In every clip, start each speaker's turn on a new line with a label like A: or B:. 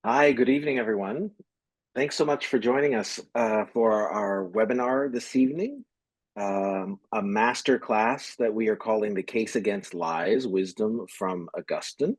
A: Hi, good evening, everyone. Thanks so much for joining us for our webinar this evening, a master class that we are calling The Case Against Lies, Wisdom from Augustine.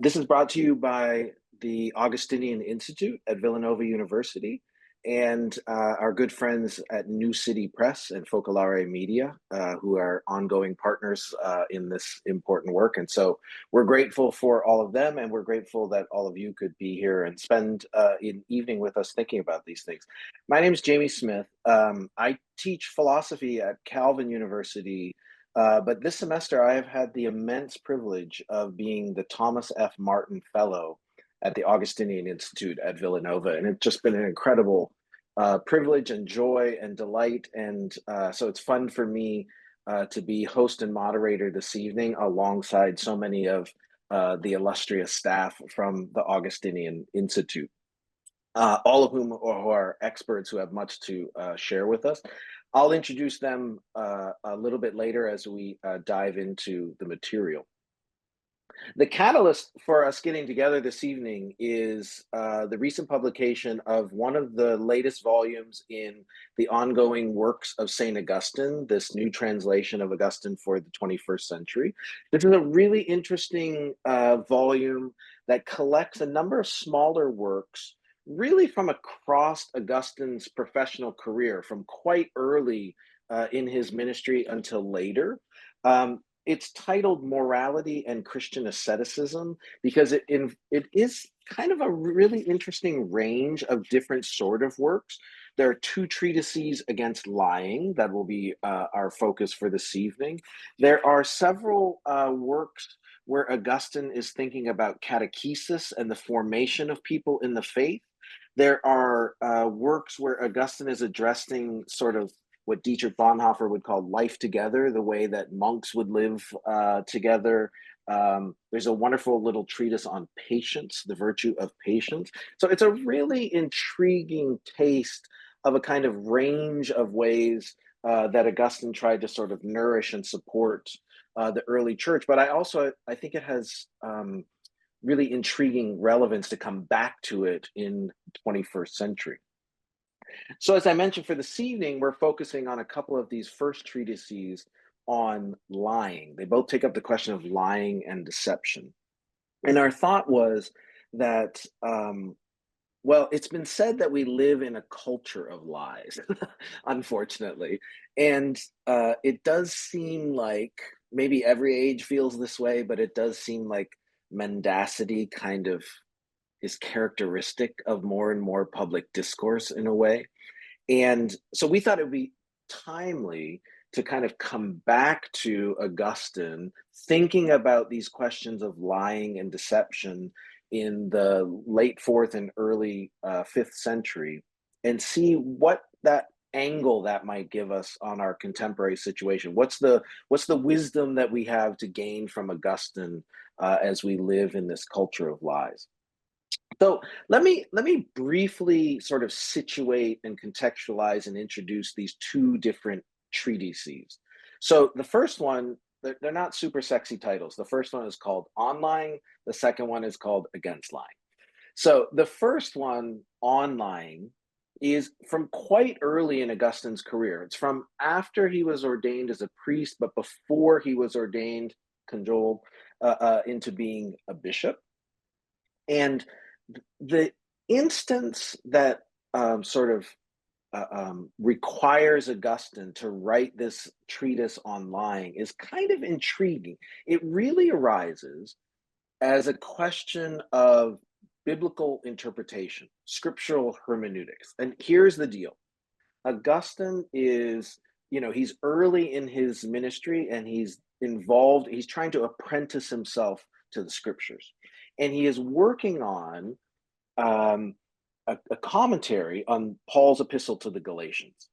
A: This is brought to you by the Augustinian Institute at Villanova University and our good friends at New City Press and Focolare Media, who are ongoing partners in this important work. And so we're grateful for all of them, and we're grateful that all of you could be here and spend an evening with us thinking about these things. My name is Jamie Smith. I teach philosophy at Calvin University, but this semester, I have had the immense privilege of being the Thomas F. Martin Fellow at the Augustinian Institute at Villanova. And it's just been an incredible privilege and joy and delight. And so it's fun for me to be host and moderator this evening alongside so many of the illustrious staff from the Augustinian Institute. All of whom are experts who have much to share with us. I'll introduce them a little bit later as we dive into the material. The catalyst for us getting together this evening is the recent publication of one of the latest volumes in the ongoing Works of Saint Augustine, this new translation of Augustine for the 21st century. This is a really interesting volume that collects a number of smaller works really from across Augustine's professional career, from quite early in his ministry until later. It's titled Morality and Christian Asceticism because it is kind of a really interesting range of different sort of works. There are two treatises against lying that will be our focus for this evening. There are several works where Augustine is thinking about catechesis and the formation of people in the faith. There are works where Augustine is addressing sort of what Dietrich Bonhoeffer would call life together, the way that monks would live together. There's a wonderful little treatise on patience, the virtue of patience. So it's a really intriguing taste of a kind of range of ways that Augustine tried to sort of nourish and support the early church. But I think it has really intriguing relevance to come back to it in the 21st century. So, as I mentioned, for this evening, we're focusing on a couple of these first treatises on lying. They both take up the question of lying and deception. And our thought was that, well, it's been said that we live in a culture of lies, unfortunately. And it does seem like maybe every age feels this way, but it does seem like mendacity kind of is characteristic of more and more public discourse in a way. And so we thought it would be timely to kind of come back to Augustine, thinking about these questions of lying and deception in the late fourth and early fifth century, and see what that angle that might give us on our contemporary situation. What's the wisdom that we have to gain from Augustine as we live in this culture of lies? So let me briefly sort of situate and contextualize and introduce these two different treatises. So the first one, they're not super sexy titles. The first one is called On Lying. The second one is called Against Lying. So the first one, On Lying, is from quite early in Augustine's career. It's from after he was ordained as a priest, but before he was ordained, cajoled into being a bishop. And the instance that sort of requires Augustine to write this treatise on lying is kind of intriguing. It really arises as a question of biblical interpretation, scriptural hermeneutics. And here's the deal. Augustine is, he's early in his ministry and he's trying to apprentice himself to the scriptures. And he is working on a commentary on Paul's epistle to the Galatians.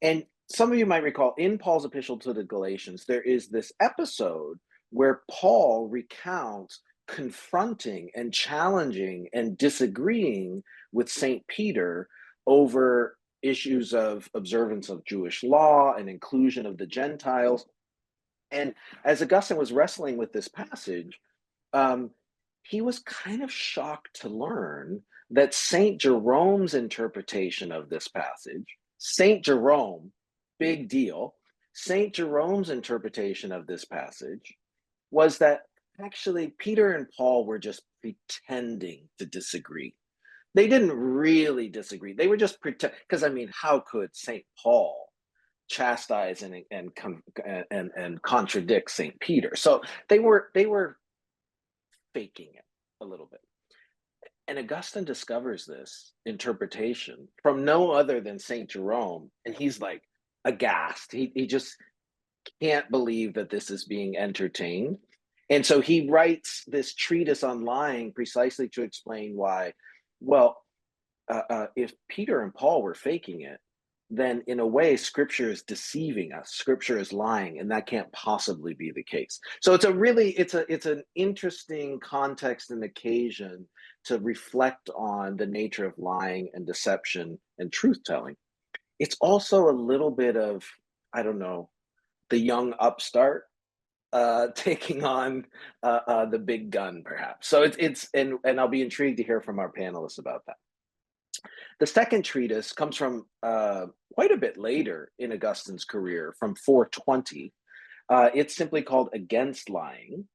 A: And some of you might recall in Paul's epistle to the Galatians, there is this episode where Paul recounts confronting and challenging and disagreeing with St. Peter over issues of observance of Jewish law and inclusion of the Gentiles. And as Augustine was wrestling with this passage, um, he was kind of shocked to learn that St. Jerome's interpretation of this passage, St. Jerome, big deal, St. Jerome's interpretation of this passage was that actually Peter and Paul were just pretending to disagree. They didn't really disagree. They were just pretend, because I mean, how could St. Paul chastise and contradict St. Peter? So they were faking it a little bit. And Augustine discovers this interpretation from no other than St. Jerome, and he's like aghast. He just can't believe that this is being entertained. And so he writes this treatise on lying precisely to explain why, well, if Peter and Paul were faking it, then in a way, scripture is deceiving us. Scripture is lying, and that can't possibly be the case. So it's an interesting context and occasion to reflect on the nature of lying and deception and truth telling. It's also a little bit of, I don't know, the young upstart taking on the big gun, perhaps. So and I'll be intrigued to hear from our panelists about that. The second treatise comes from quite a bit later in Augustine's career, from 420. It's simply called Against Lying.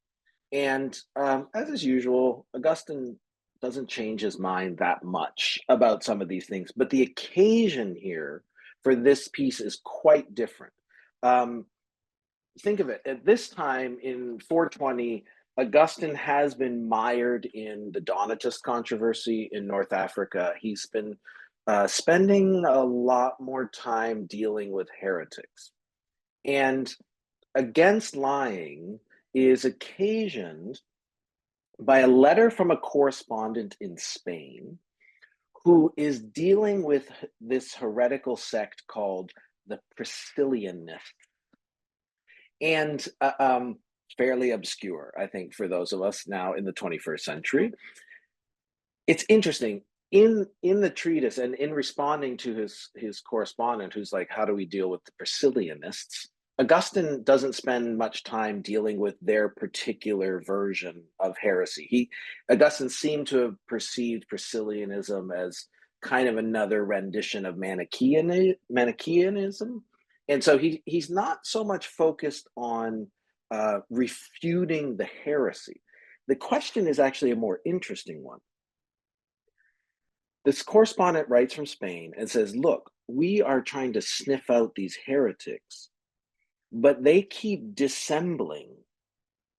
A: And as is usual, Augustine doesn't change his mind that much about some of these things, but the occasion here for this piece is quite different. Think of it, at this time in 420, Augustine has been mired in the Donatist controversy in North Africa. He's been spending a lot more time dealing with heretics. And Against Lying is occasioned by a letter from a correspondent in Spain who is dealing with this heretical sect called the Priscillianists. And fairly obscure, I think, for those of us now in the 21st century. It's interesting, in the treatise and in responding to his correspondent, who's like, how do we deal with the Priscillianists? Augustine doesn't spend much time dealing with their particular version of heresy. Augustine seemed to have perceived Priscillianism as kind of another rendition of Manichaeanism. And so he's not so much focused on refuting the heresy. The question is actually a more interesting one. This correspondent writes from Spain and says, look, we are trying to sniff out these heretics, but they keep dissembling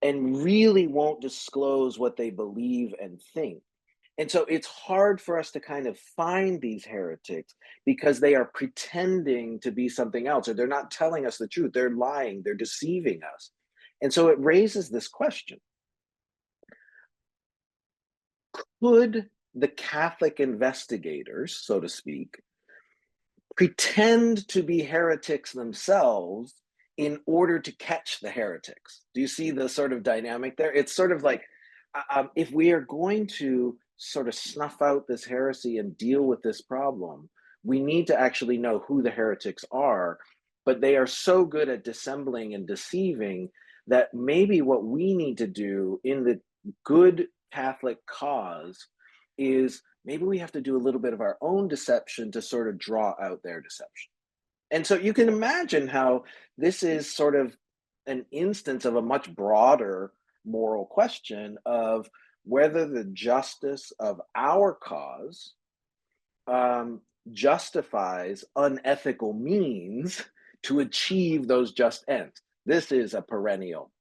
A: and really won't disclose what they believe and think. And so it's hard for us to kind of find these heretics because they are pretending to be something else, or they're not telling us the truth. They're lying, they're deceiving us. And so it raises this question. Could the Catholic investigators, so to speak, pretend to be heretics themselves in order to catch the heretics? Do you see the sort of dynamic there? It's sort of like, if we are going to sort of snuff out this heresy and deal with this problem, we need to actually know who the heretics are, but they are so good at dissembling and deceiving that maybe what we need to do in the good Catholic cause is maybe we have to do a little bit of our own deception to sort of draw out their deception. And so you can imagine how this is sort of an instance of a much broader moral question of whether the justice of our cause justifies unethical means to achieve those just ends. This is a perennial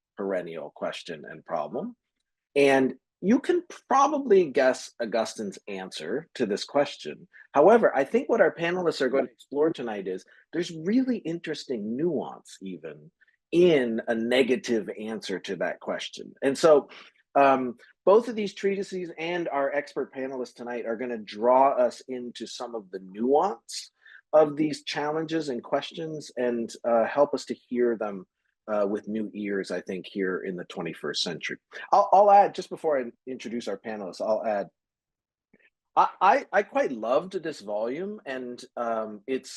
A: question and problem. And you can probably guess Augustine's answer to this question. However, I think what our panelists are going to explore tonight is there's really interesting nuance even in a negative answer to that question. And so both of these treatises and our expert panelists tonight are going to draw us into some of the nuance of these challenges and questions and help us to hear them with new ears, I think, here in the 21st century. I'll add, just before I introduce our panelists, I'll add, I quite loved this volume, and it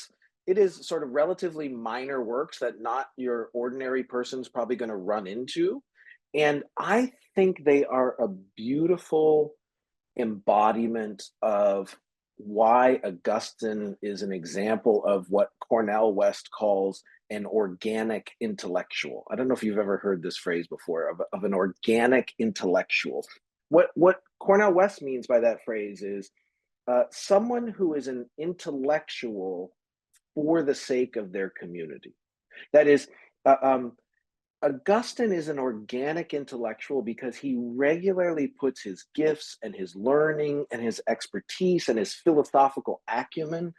A: is sort of relatively minor works that not your ordinary person's probably going to run into. And I think they are a beautiful embodiment of why Augustine is an example of what Cornell West calls an organic intellectual. I don't know if you've ever heard this phrase before of an organic intellectual. What Cornell West means by that phrase is someone who is an intellectual for the sake of their community. That is, uh, um, Augustine is an organic intellectual because he regularly puts his gifts and his learning and his expertise and his philosophical acumen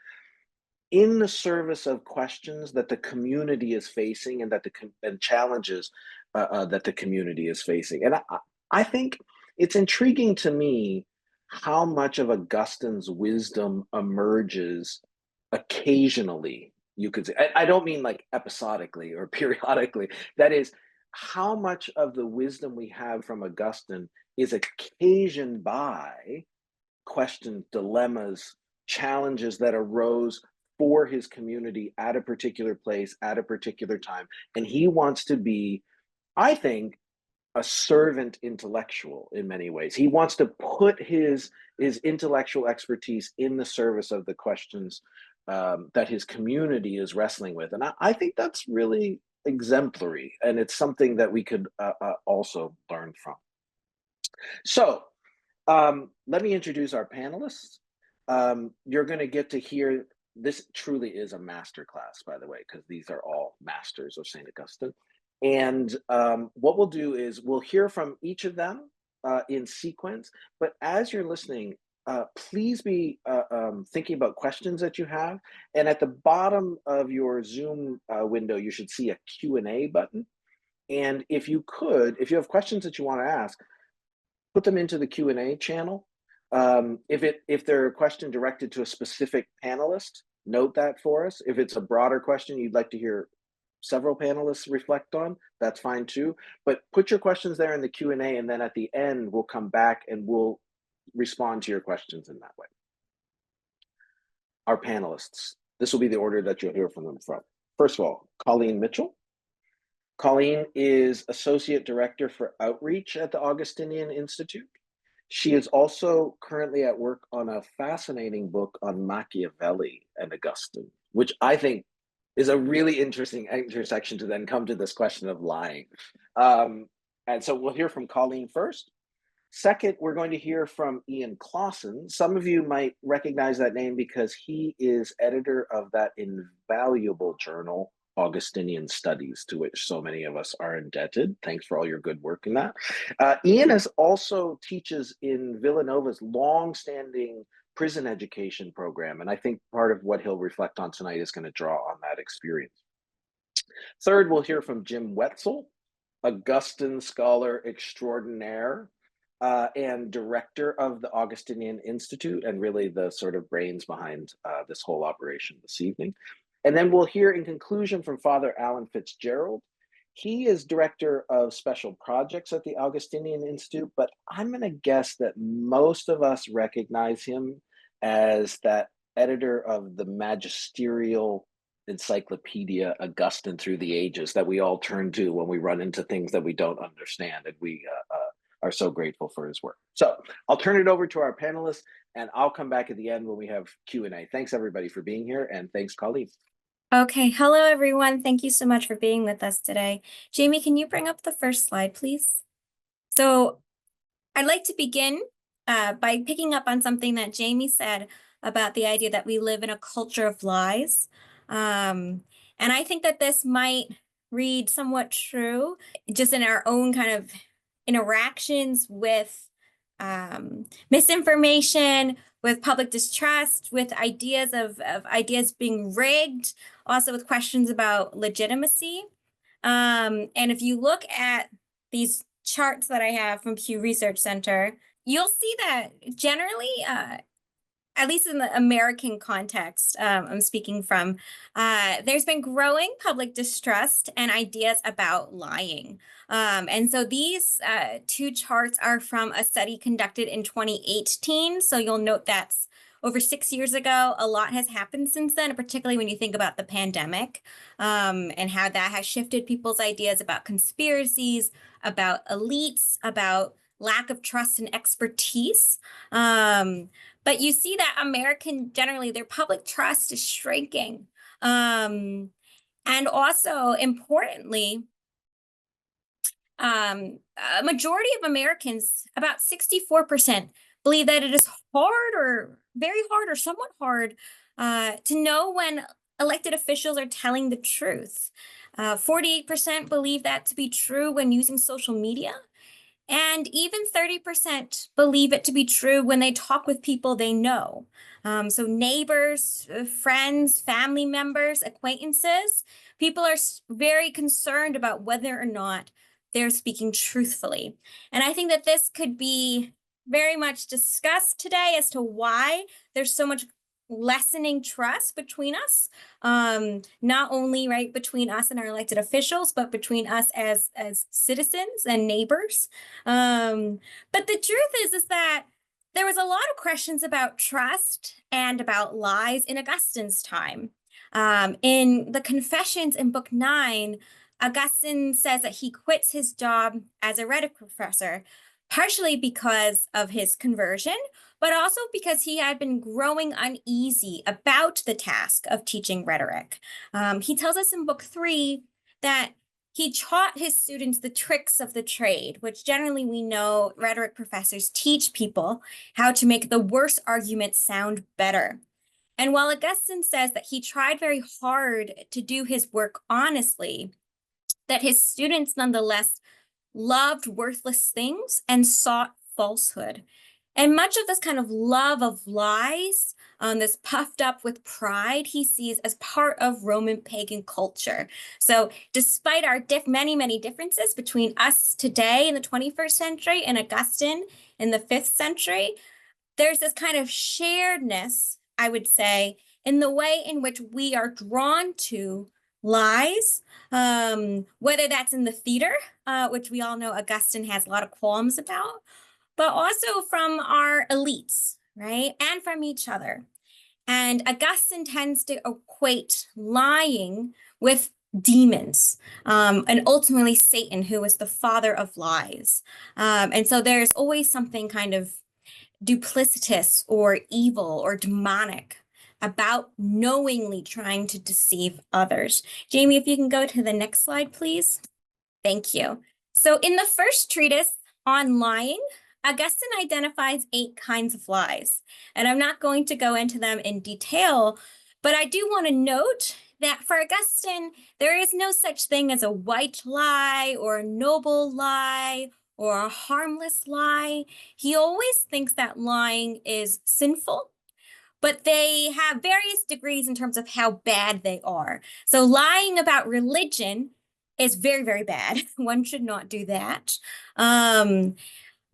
A: in the service of questions that the community is facing and and challenges that the community is facing. And I think it's intriguing to me how much of Augustine's wisdom emerges occasionally. You could say, I don't mean like episodically or periodically. That is, how much of the wisdom we have from Augustine is occasioned by questions, dilemmas, challenges that arose for his community at a particular place, at a particular time. And he wants to be, I think, a servant intellectual in many ways. He wants to put his intellectual expertise in the service of the questions that his community is wrestling with. And I think that's really exemplary. And it's something that we could also learn from. So let me introduce our panelists. You're going to get to hear, this truly is a master class, by the way, because these are all masters of St. Augustine. And what we'll do is we'll hear from each of them in sequence. But as you're listening, please be thinking about questions that you have. And at the bottom of your Zoom window, you should see a Q&A button. And if you have questions that you want to ask, put them into the Q&A channel. If they're a question directed to a specific panelist, note that for us. If it's a broader question you'd like to hear several panelists reflect on, that's fine too. But put your questions there in the Q&A, and then at the end, we'll come back and we'll respond to your questions in that way. Our panelists, this will be the order that you'll hear from them from. First of all, Colleen Mitchell. Colleen is Associate Director for Outreach at the Augustinian Institute. She is also currently at work on a fascinating book on Machiavelli and Augustine, which I think is a really interesting intersection to then come to this question of lying. And so we'll hear from Colleen first. Second, we're going to hear from Ian Clausen. Some of you might recognize that name because he is editor of that invaluable journal, Augustinian Studies, to which so many of us are indebted. Thanks for all your good work in that. Ian also teaches in Villanova's long-standing prison education program, and I think part of what he'll reflect on tonight is going to draw on that experience. Third, we'll hear from Jim Wetzel, Augustine scholar extraordinaire, and director of the Augustinian Institute, and really the sort of brains behind this whole operation this evening. And then we'll hear in conclusion from Father Alan Fitzgerald. He is director of special projects at the Augustinian Institute, but I'm going to guess that most of us recognize him as that editor of the magisterial encyclopedia Augustine Through the Ages that we all turn to when we run into things that we don't understand, and we are so grateful for his work. So I'll turn it over to our panelists, and I'll come back at the end when we have Q&A. Thanks everybody for being here, and thanks Colleen.
B: Okay, hello everyone. Thank you so much for being with us today. Jamie, can you bring up the first slide, please? So I'd like to begin by picking up on something that Jamie said about the idea that we live in a culture of lies. And I think that this might read somewhat true just in our own kind of interactions with misinformation, with public distrust, with ideas of ideas being rigged, also with questions about legitimacy. And if you look at these charts that I have from Pew Research Center, you'll see that generally, at least in the American context, I'm speaking from, there's been growing public distrust and ideas about lying. And so these two charts are from a study conducted in 2018. So you'll note that's over 6 years ago. A lot has happened since then, particularly when you think about the pandemic, and how that has shifted people's ideas about conspiracies, about elites, about lack of trust and expertise. But you see that generally, their public trust is shrinking. And also, importantly, a majority of Americans, about 64%, believe that it is hard or very hard or somewhat hard to know when elected officials are telling the truth. 48% believe that to be true when using social media. And even 30% believe it to be true when they talk with people they know. So neighbors, friends, family members, acquaintances, people are very concerned about whether or not they're speaking truthfully. And I think that this could be very much discussed today as to why there's so much lessening trust between us, not only right between us and our elected officials, but between us as citizens and neighbors. But the truth is that there was a lot of questions about trust and about lies in Augustine's time. In the Confessions in Book 9, Augustine says that he quits his job as a rhetoric professor, partially because of his conversion, but also because he had been growing uneasy about the task of teaching rhetoric. He tells us in Book 3 that he taught his students the tricks of the trade, which generally we know rhetoric professors teach people how to make the worst arguments sound better. And while Augustine says that he tried very hard to do his work honestly, that his students nonetheless loved worthless things and sought falsehood. And much of this kind of love of lies, this puffed up with pride, he sees as part of Roman pagan culture. So despite our many, many differences between us today in the 21st century and Augustine in the 5th century, there's this kind of sharedness, I would say, in the way in which we are drawn to lies, whether that's in the theater, which we all know Augustine has a lot of qualms about, but also from our elites, right? And from each other. And Augustine tends to equate lying with demons, and ultimately Satan, who is the father of lies. And so there's always something kind of duplicitous or evil or demonic about knowingly trying to deceive others. Jamie, if you can go to the next slide, please. Thank you. So in the first treatise on lying, Augustine identifies 8 kinds of lies. And I'm not going to go into them in detail, but I do want to note that for Augustine, there is no such thing as a white lie or a noble lie or a harmless lie. He always thinks that lying is sinful, but they have various degrees in terms of how bad they are. So lying about religion is very, very bad. One should not do that.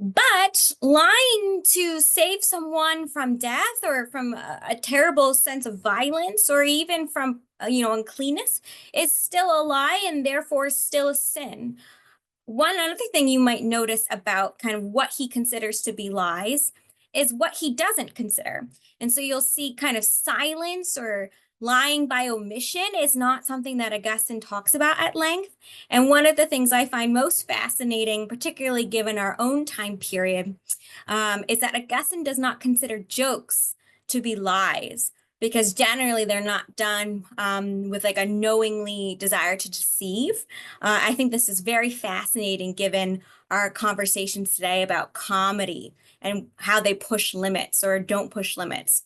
B: But lying to save someone from death or from a terrible sense of violence or even from, uncleanness is still a lie and therefore still a sin. One other thing you might notice about kind of what he considers to be lies is what he doesn't consider. And so you'll see kind of silence or lying by omission is not something that Augustine talks about at length. And one of the things I find most fascinating, particularly given our own time period, is that Augustine does not consider jokes to be lies, because generally they're not done with like a knowingly desire to deceive. I think this is very fascinating given our conversations today about comedy and how they push limits or don't push limits.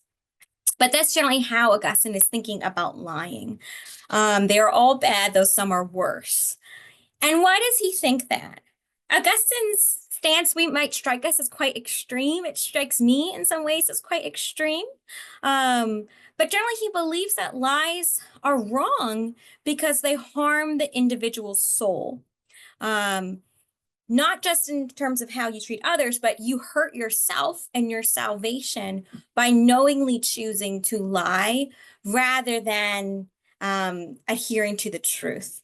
B: But that's generally how Augustine is thinking about lying. They are all bad, though some are worse. And why does he think that? Augustine's stance might strike us as quite extreme. It strikes me in some ways as quite extreme. But generally, he believes that lies are wrong because they harm the individual's soul. Not just in terms of how you treat others, but you hurt yourself and your salvation by knowingly choosing to lie rather than adhering to the truth.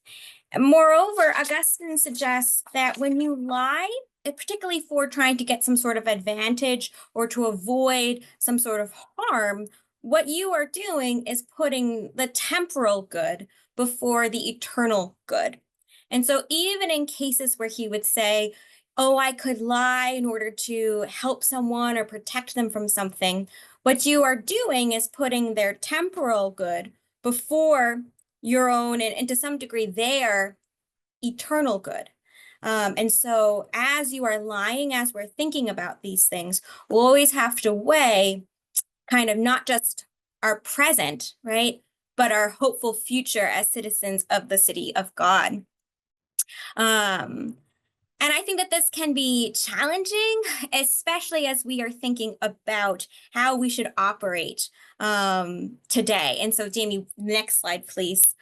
B: And moreover, Augustine suggests that when you lie, particularly for trying to get some sort of advantage or to avoid some sort of harm, what you are doing is putting the temporal good before the eternal good. And so even in cases where he would say, oh, I could lie in order to help someone or protect them from something, what you are doing is putting their temporal good before your own and to some degree their eternal good. And so as you are lying, as we're thinking about these things, we'll always have to weigh kind of not just our present, right, but our hopeful future as citizens of the city of God. Um, and I think that this can be challenging, especially as we are thinking about how we should operate today. And so, Jamie, next slide, please.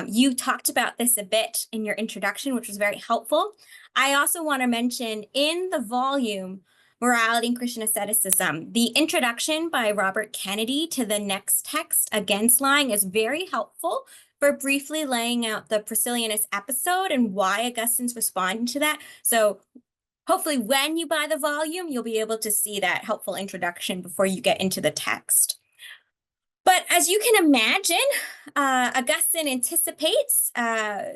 B: You talked about this a bit in your introduction, which was very helpful. I also want to mention in the volume, Morality and Christian Asceticism, the introduction by Robert Kennedy to the next text against lying is very helpful for briefly laying out the Priscillianist episode and why Augustine's responding to that. So hopefully when you buy the volume, you'll be able to see that helpful introduction before you get into the text. But as you can imagine, Augustine anticipates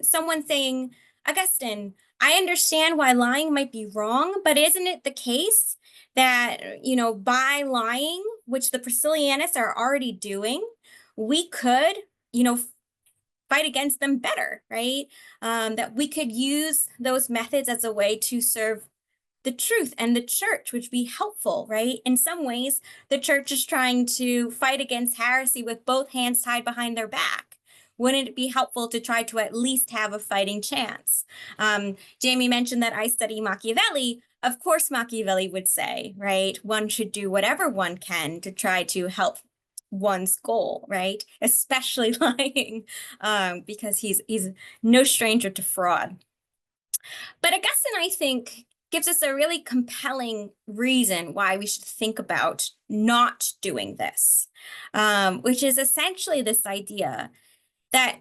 B: someone saying, Augustine, I understand why lying might be wrong, but isn't it the case that, by lying, which the Priscillianists are already doing, we could, fight against them better, right? That we could use those methods as a way to serve the truth and the church, which would be helpful, right? In some ways, the church is trying to fight against heresy with both hands tied behind their back. Wouldn't it be helpful to try to at least have a fighting chance? Jamie mentioned that I study Machiavelli. Of course, Machiavelli would say, right, one should do whatever one can to try to help one's goal, right? Especially lying, because he's no stranger to fraud. But Augustine, I think, gives us a really compelling reason why we should think about not doing this, which is essentially this idea that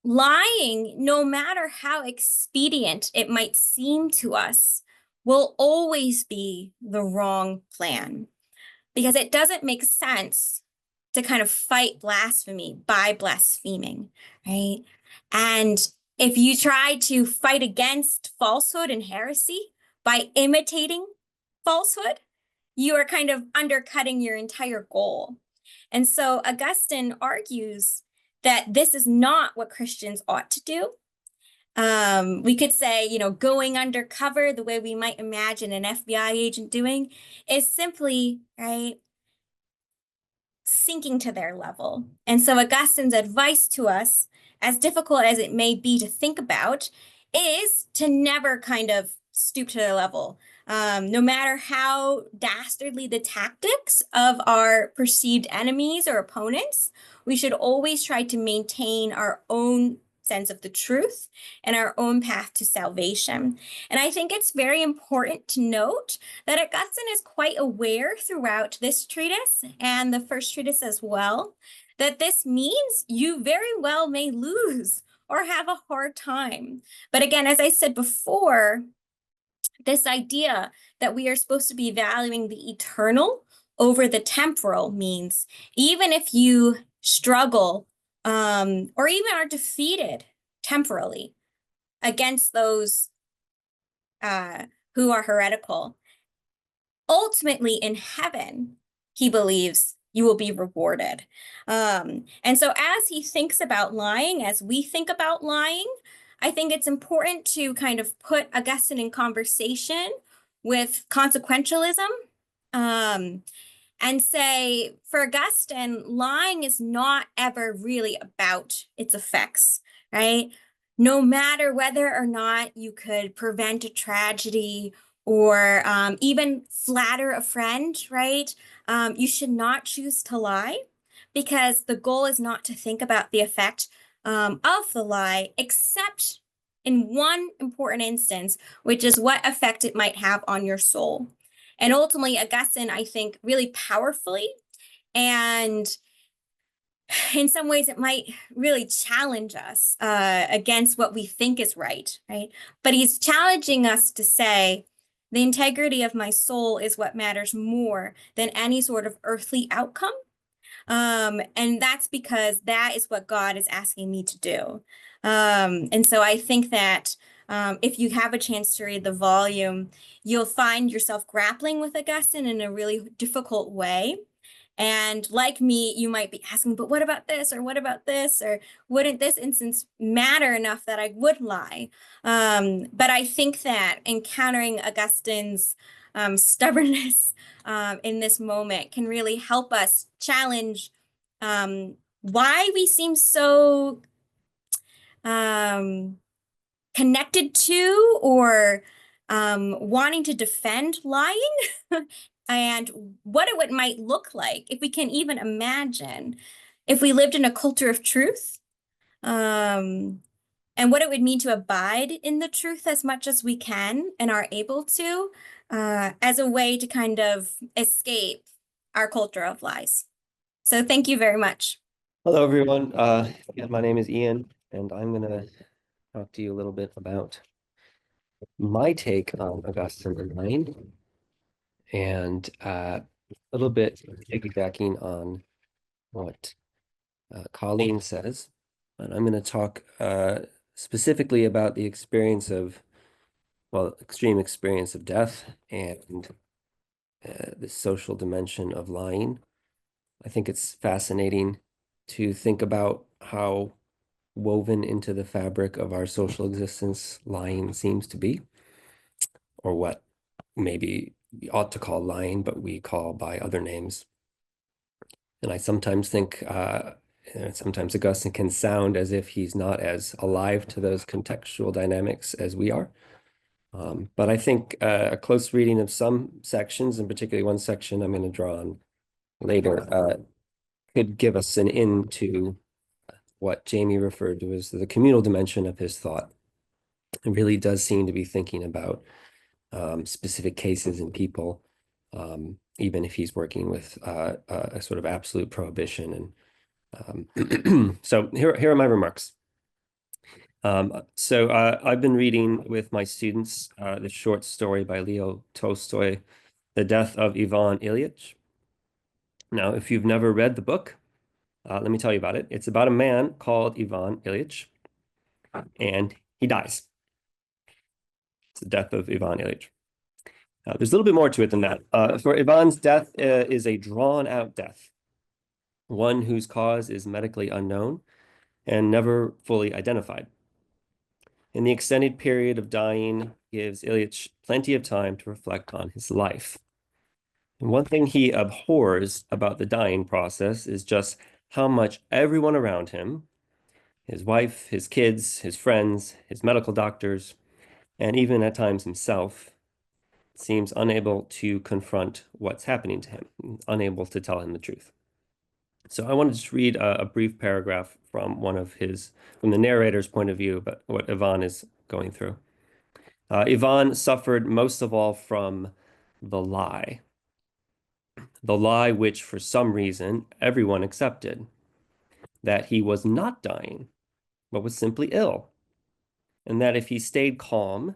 B: lying, no matter how expedient it might seem to us, will always be the wrong plan because it doesn't make sense to kind of fight blasphemy by blaspheming, right? And if you try to fight against falsehood and heresy by imitating falsehood, you are kind of undercutting your entire goal. And so Augustine argues that this is not what Christians ought to do. We could say, going undercover the way we might imagine an FBI agent doing is simply, right, sinking to their level. And so Augustine's advice to us, as difficult as it may be to think about, is to never kind of stoop to their level. No matter how dastardly the tactics of our perceived enemies or opponents, we should always try to maintain our own sense of the truth and our own path to salvation. And I think it's very important to note that Augustine is quite aware throughout this treatise and the first treatise as well, that this means you very well may lose or have a hard time. But again, as I said before, this idea that we are supposed to be valuing the eternal over the temporal means even if you struggle or even are defeated temporally against those who are heretical, ultimately in heaven, he believes you will be rewarded. And so as he thinks about lying, as we think about lying, I think it's important to kind of put Augustine in conversation with consequentialism. And say, for Augustine, lying is not ever really about its effects, right? No matter whether or not you could prevent a tragedy or even flatter a friend, right? You should not choose to lie because the goal is not to think about the effect of the lie, except in one important instance, which is what effect it might have on your soul. And ultimately, Augustine, I think, really powerfully, and in some ways, it might really challenge us against what we think is right, right? But he's challenging us to say, The integrity of my soul is what matters more than any sort of earthly outcome. And that's because that is what God is asking me to do. And so I think that if you have a chance to read the volume, you'll find yourself grappling with Augustine in a really difficult way. And like me, you might be asking, but what about this? Or what about this? Or wouldn't this instance matter enough that I would lie? But I think that encountering Augustine's stubbornness in this moment can really help us challenge why we seem so connected to or wanting to defend lying and what it might look like if we can even imagine if we lived in a culture of truth, and what it would mean to abide in the truth as much as we can and are able to, as a way to kind of escape our culture of lies. So thank you very much.
C: Hello, everyone. Yeah, my name is Ian, and I'm going to talk to you a little bit about my take on Augustine and lying, and a little bit piggybacking on what Colleen says. And I'm going to talk specifically about the experience of, well, extreme experience of death and the social dimension of lying. I think it's fascinating to think about how woven into the fabric of our social existence lying seems to be, or what maybe we ought to call lying, but we call by other names. And I sometimes think, sometimes Augustine can sound as if he's not as alive to those contextual dynamics as we are. But I think a close reading of some sections, and particularly one section I'm going to draw on later, could give us an into what Jamie referred to as the communal dimension of his thought. It really does seem to be thinking about specific cases and people, even if he's working with a sort of absolute prohibition. And so here are my remarks. So I've been reading with my students the short story by Leo Tolstoy, The Death of Ivan Ilyich. Now, if you've never read the book, let me tell you about it. It's about a man called Ivan Ilyich, and he dies. It's the death of Ivan Ilyich. There's a little bit more to it than that. For Ivan's death is a drawn-out death, one whose cause is medically unknown and never fully identified. And the extended period of dying gives Ilyich plenty of time to reflect on his life. And one thing he abhors about the dying process is just how much everyone around him, his wife, his kids, his friends, his medical doctors, and even at times himself, seems unable to confront what's happening to him, unable to tell him the truth. So I want to just read a brief paragraph from from the narrator's point of view about what Ivan is going through. Ivan suffered most of all from the lie which for some reason everyone accepted, that he was not dying, but was simply ill, and that if he stayed calm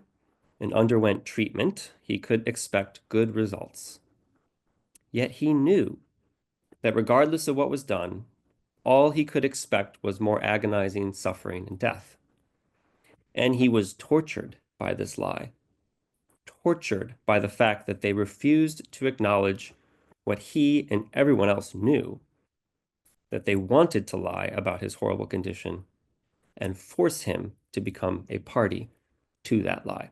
C: and underwent treatment, he could expect good results. Yet he knew that regardless of what was done, all he could expect was more agonizing suffering and death. And he was tortured by this lie, tortured by the fact that they refused to acknowledge what he and everyone else knew, that they wanted to lie about his horrible condition and force him to become a party to that lie.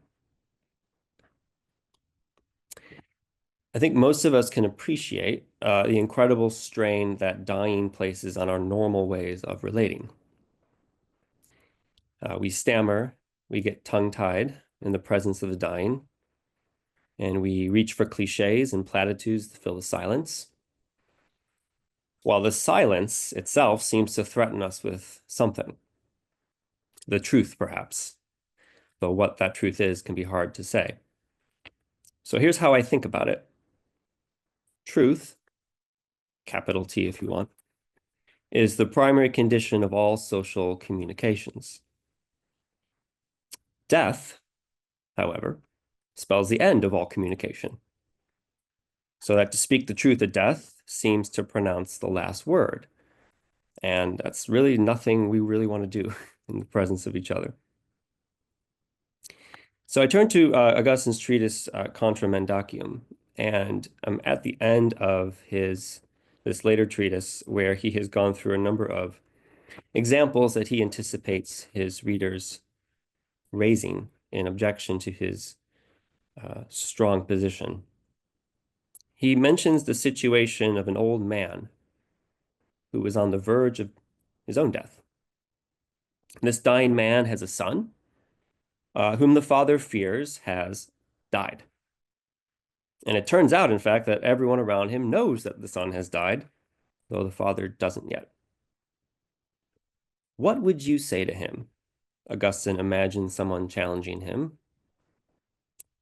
C: I think most of us can appreciate the incredible strain that dying places on our normal ways of relating. We stammer, we get tongue-tied in the presence of the dying, and we reach for cliches and platitudes to fill the silence, while the silence itself seems to threaten us with something. The truth, perhaps, though what that truth is can be hard to say. So here's how I think about it. Truth, capital T if you want, is the primary condition of all social communications. Death, however, spells the end of all communication. So that to speak the truth at death seems to pronounce the last word. And that's really nothing we really want to do in the presence of each other. So I turn to Augustine's treatise Contra mendacium, and I'm at the end of this later treatise where he has gone through a number of examples that he anticipates his readers raising in objection to his strong position. He mentions the situation of an old man who was on the verge of his own death. This dying man has a son whom the father fears has died. And it turns out, in fact, that everyone around him knows that the son has died, though the father doesn't yet. What would you say to him? Augustine imagines someone challenging him.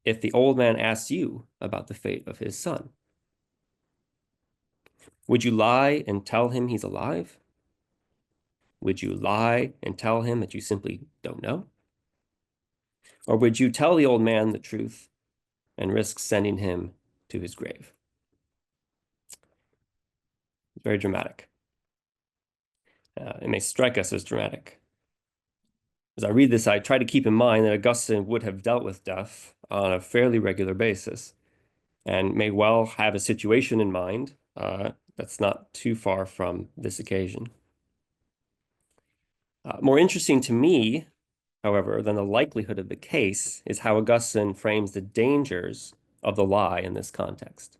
C: If the old man asks you about the fate of his son, would you lie and tell him he's alive? Would you lie and tell him that you simply don't know? Or would you tell the old man the truth and risk sending him to his grave? It's very dramatic. It may strike us as dramatic. As I read this, I try to keep in mind that Augustine would have dealt with death on a fairly regular basis and may well have a situation in mind that's not too far from this occasion. More interesting to me, however, than the likelihood of the case is how Augustine frames the dangers of the lie in this context.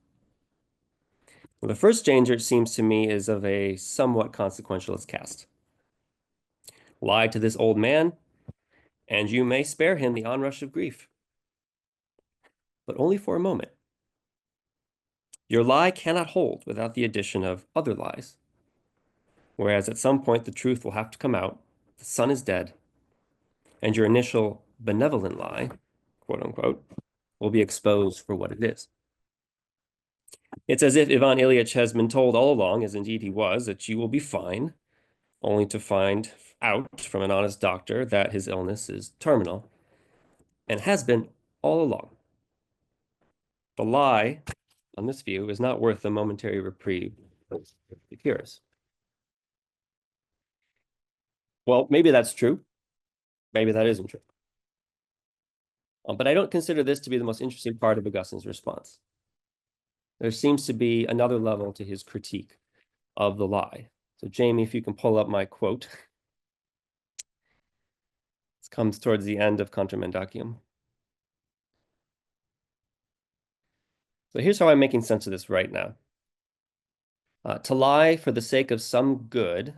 C: Well, the first danger, it seems to me, is of a somewhat consequentialist cast. Lie to this old man, and you may spare him the onrush of grief, but only for a moment. Your lie cannot hold without the addition of other lies, whereas at some point the truth will have to come out, the son is dead, and your initial benevolent lie, quote unquote, will be exposed for what it is. It's as if Ivan Ilyich has been told all along, as indeed he was, that you will be fine, only to find out from an honest doctor that his illness is terminal, and has been all along. The lie, on this view, is not worth the momentary reprieve it cures. Well, maybe that's true. Maybe that isn't true. But I don't consider this to be the most interesting part of Augustine's response. There seems to be another level to his critique of the lie. So Jamie, if you can pull up my quote. This comes towards the end of Contra mendacium. So here's how I'm making sense of this right now. To lie for the sake of some good,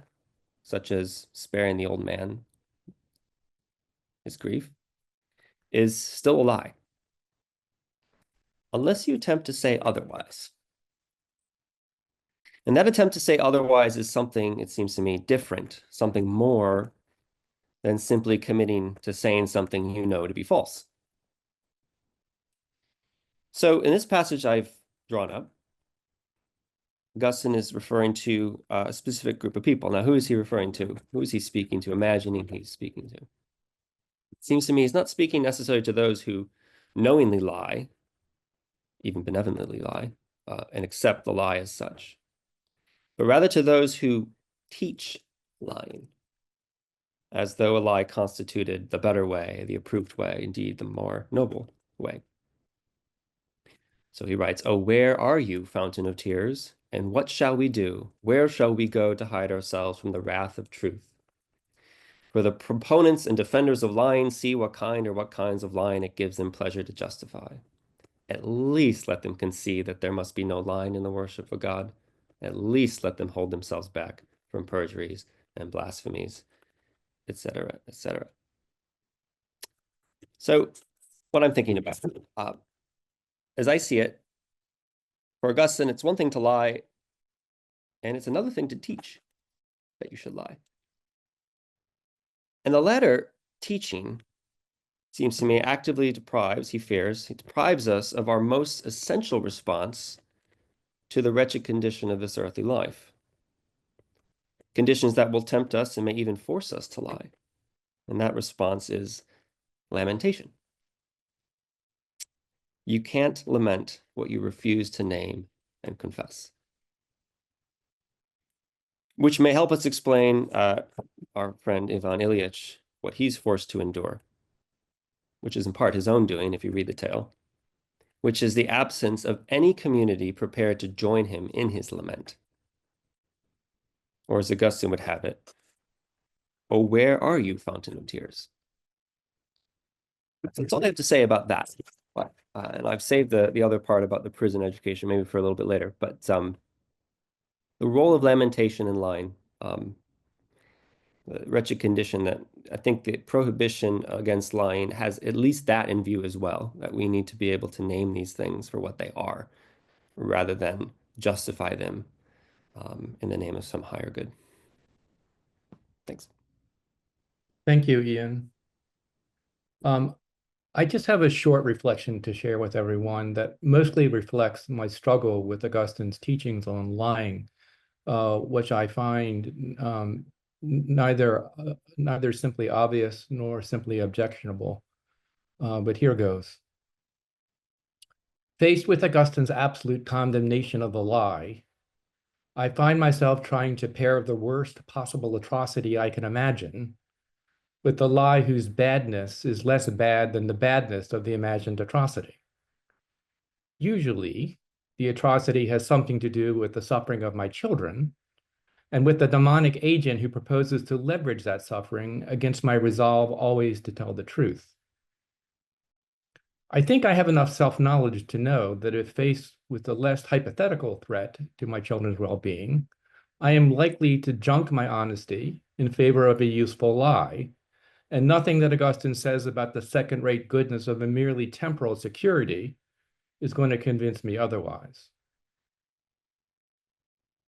C: such as sparing the old man his grief, is still a lie, unless you attempt to say otherwise. And that attempt to say otherwise is something, it seems to me, different, something more than simply committing to saying something you know to be false. So in this passage I've drawn up, Augustine is referring to a specific group of people. Now, who is he referring to? Who is he speaking to, imagining he's speaking to? It seems to me he's not speaking necessarily to those who knowingly lie, even benevolently lie, and accept the lie as such, but rather to those who teach lying, as though a lie constituted the better way, the approved way, indeed the more noble way. So he writes, "Oh, where are you, fountain of tears? And what shall we do? Where shall we go to hide ourselves from the wrath of truth? For the proponents and defenders of lying see what kind or what kinds of lying it gives them pleasure to justify. At least let them concede that there must be no lying in the worship of God. At least let them hold themselves back from perjuries and blasphemies, etc., etc." So what I'm thinking about, as I see it, for Augustine, it's one thing to lie, and it's another thing to teach that you should lie. And the latter, teaching, seems to me actively deprives, he fears, he deprives us of our most essential response to the wretched condition of this earthly life. Conditions that will tempt us and may even force us to lie. And that response is lamentation. You can't lament what you refuse to name and confess. Which may help us explain our friend Ivan Ilyich, what he's forced to endure, which is in part his own doing if you read the tale, which is the absence of any community prepared to join him in his lament. Or as Augustine would have it, "Oh, where are you, fountain of tears?" That's all I have to say about that. And I've saved the other part about the prison education maybe for a little bit later. But the role of lamentation in line, the wretched condition that I think the prohibition against lying has at least that in view as well, that we need to be able to name these things for what they are rather than justify them in the name of some higher good. Thanks.
D: Thank you, Ian. I just have a short reflection to share with everyone that mostly reflects my struggle with Augustine's teachings on lying, which I find neither simply obvious nor simply objectionable. But here goes. Faced with Augustine's absolute condemnation of the lie, I find myself trying to pair the worst possible atrocity I can imagine with the lie whose badness is less bad than the badness of the imagined atrocity. Usually, the atrocity has something to do with the suffering of my children and with the demonic agent who proposes to leverage that suffering against my resolve always to tell the truth. I think I have enough self-knowledge to know that if faced with the less hypothetical threat to my children's well-being, I am likely to junk my honesty in favor of a useful lie, and nothing that Augustine says about the second-rate goodness of a merely temporal security is going to convince me otherwise.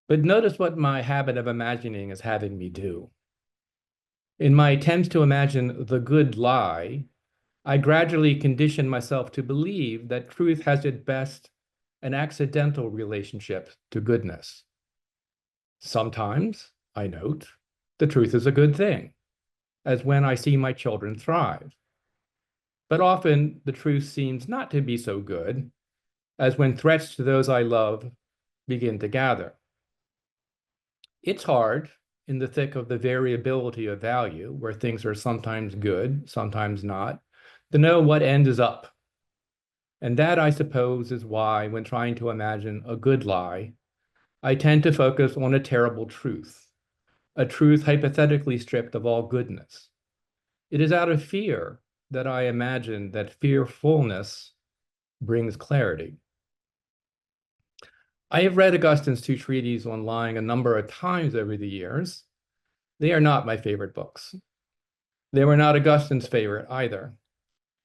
D: But notice what my habit of imagining is having me do. In my attempts to imagine the good lie, I gradually condition myself to believe that truth has at best an accidental relationship to goodness. Sometimes, I note, the truth is a good thing, as when I see my children thrive. But often the truth seems not to be so good, as when threats to those I love begin to gather. It's hard, in the thick of the variability of value, where things are sometimes good, sometimes not, to know what end is up. And that, I suppose, is why, when trying to imagine a good lie, I tend to focus on a terrible truth, a truth hypothetically stripped of all goodness. It is out of fear that I imagine that fearfulness brings clarity. I have read Augustine's two treatises on lying a number of times over the years. They are not my favorite books. They were not Augustine's favorite either.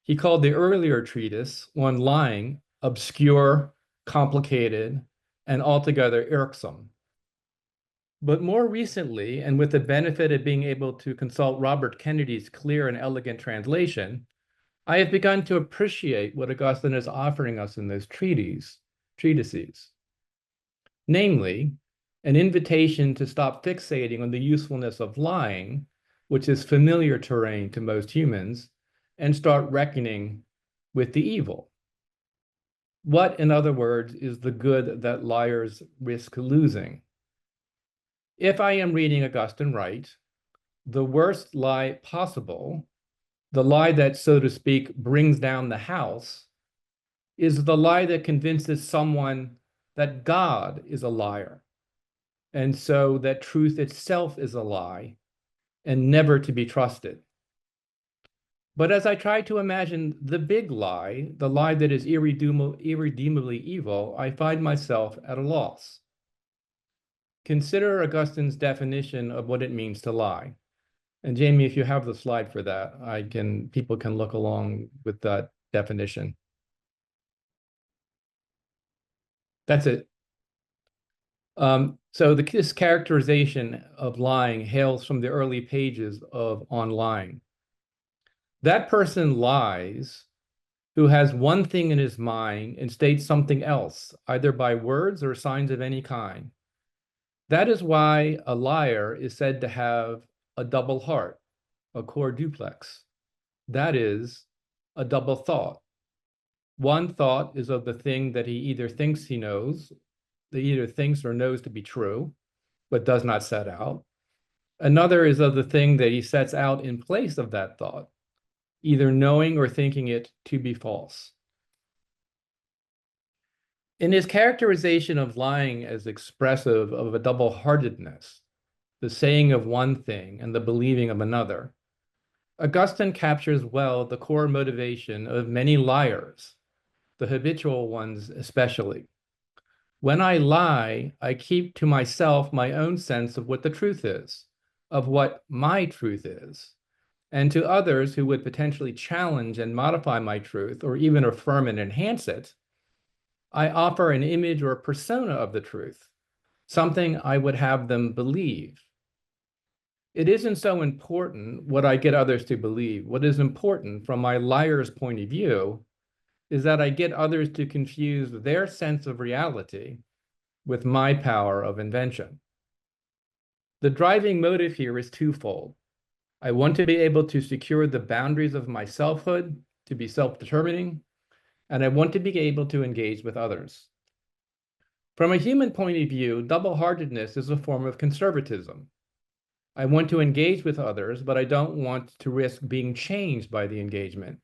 D: He called the earlier treatise on lying obscure, complicated, and altogether irksome. But more recently, and with the benefit of being able to consult Robert Kennedy's clear and elegant translation, I have begun to appreciate what Augustine is offering us in those treatises. Namely, an invitation to stop fixating on the usefulness of lying, which is familiar terrain to most humans, and start reckoning with the evil. What, in other words, is the good that liars risk losing? If I am reading Augustine right, the worst lie possible, the lie that, so to speak, brings down the house, is the lie that convinces someone that God is a liar, and so that truth itself is a lie and never to be trusted. But as I try to imagine the big lie, the lie that is irredeemably evil, I find myself at a loss. Consider Augustine's definition of what it means to lie. And Jamie, if you have the slide for that, people can look along with that definition. That's it. So this characterization of lying hails from the early pages of On Lying. That person lies who has one thing in his mind and states something else, either by words or signs of any kind. That is why a liar is said to have a double heart, a cor duplex. That is, a double thought. One thought is of the thing that he either thinks he knows, that he either thinks or knows to be true, but does not set out. Another is of the thing that he sets out in place of that thought, either knowing or thinking it to be false. In his characterization of lying as expressive of a double-heartedness, the saying of one thing and the believing of another, Augustine captures well the core motivation of many liars, the habitual ones especially. When I lie, I keep to myself my own sense of what the truth is, of what my truth is, and to others who would potentially challenge and modify my truth or even affirm and enhance it, I offer an image or a persona of the truth, something I would have them believe. It isn't so important what I get others to believe. What is important from my liar's point of view is that I get others to confuse their sense of reality with my power of invention. The driving motive here is twofold. I want to be able to secure the boundaries of my selfhood, to be self-determining, and I want to be able to engage with others. From a human point of view, double-heartedness is a form of conservatism. I want to engage with others, but I don't want to risk being changed by the engagement.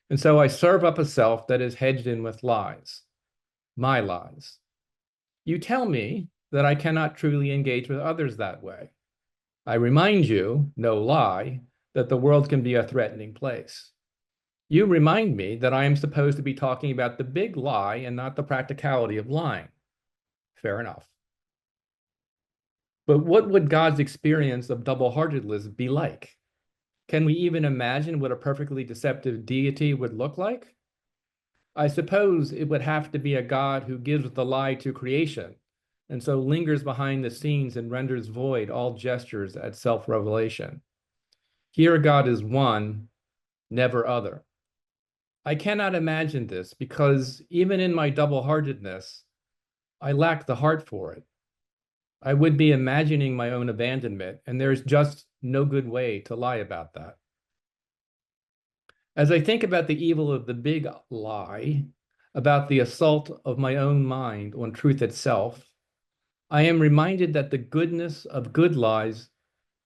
D: And so I serve up a self that is hedged in with lies, my lies. You tell me that I cannot truly engage with others that way. I remind you, no lie, that the world can be a threatening place. You remind me that I am supposed to be talking about the big lie and not the practicality of lying. Fair enough. But what would God's experience of double-heartedness be like? Can we even imagine what a perfectly deceptive deity would look like? I suppose it would have to be a God who gives the lie to creation, and so lingers behind the scenes and renders void all gestures at self-revelation. Here God is one, never other. I cannot imagine this because even in my double-heartedness, I lack the heart for it. I would be imagining my own abandonment, and there's just no good way to lie about that. As I think about the evil of the big lie, about the assault of my own mind on truth itself, I am reminded that the goodness of good lies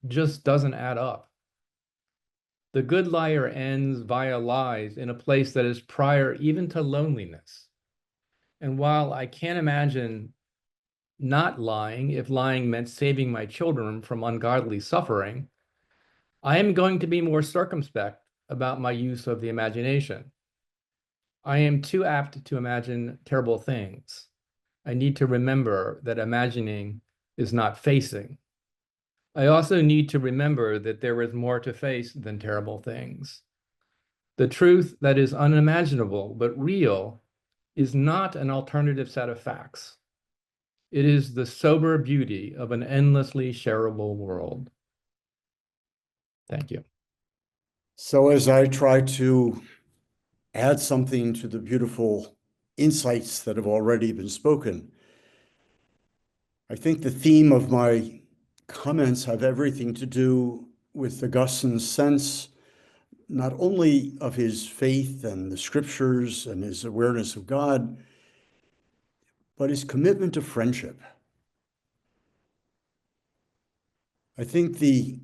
D: just doesn't add up. The good liar ends via lies in a place that is prior even to loneliness. And while I can't imagine not lying if lying meant saving my children from ungodly suffering, I am going to be more circumspect about my use of the imagination. I am too apt to imagine terrible things. I need to remember that imagining is not facing. I also need to remember that there is more to face than terrible things. The truth that is unimaginable but real is not an alternative set of facts. It is the sober beauty of an endlessly shareable world. Thank you.
E: So as I try to add something to the beautiful insights that have already been spoken, I think the theme of my comments have everything to do with Augustine's sense, not only of his faith and the scriptures and his awareness of God, but his commitment to friendship. I think the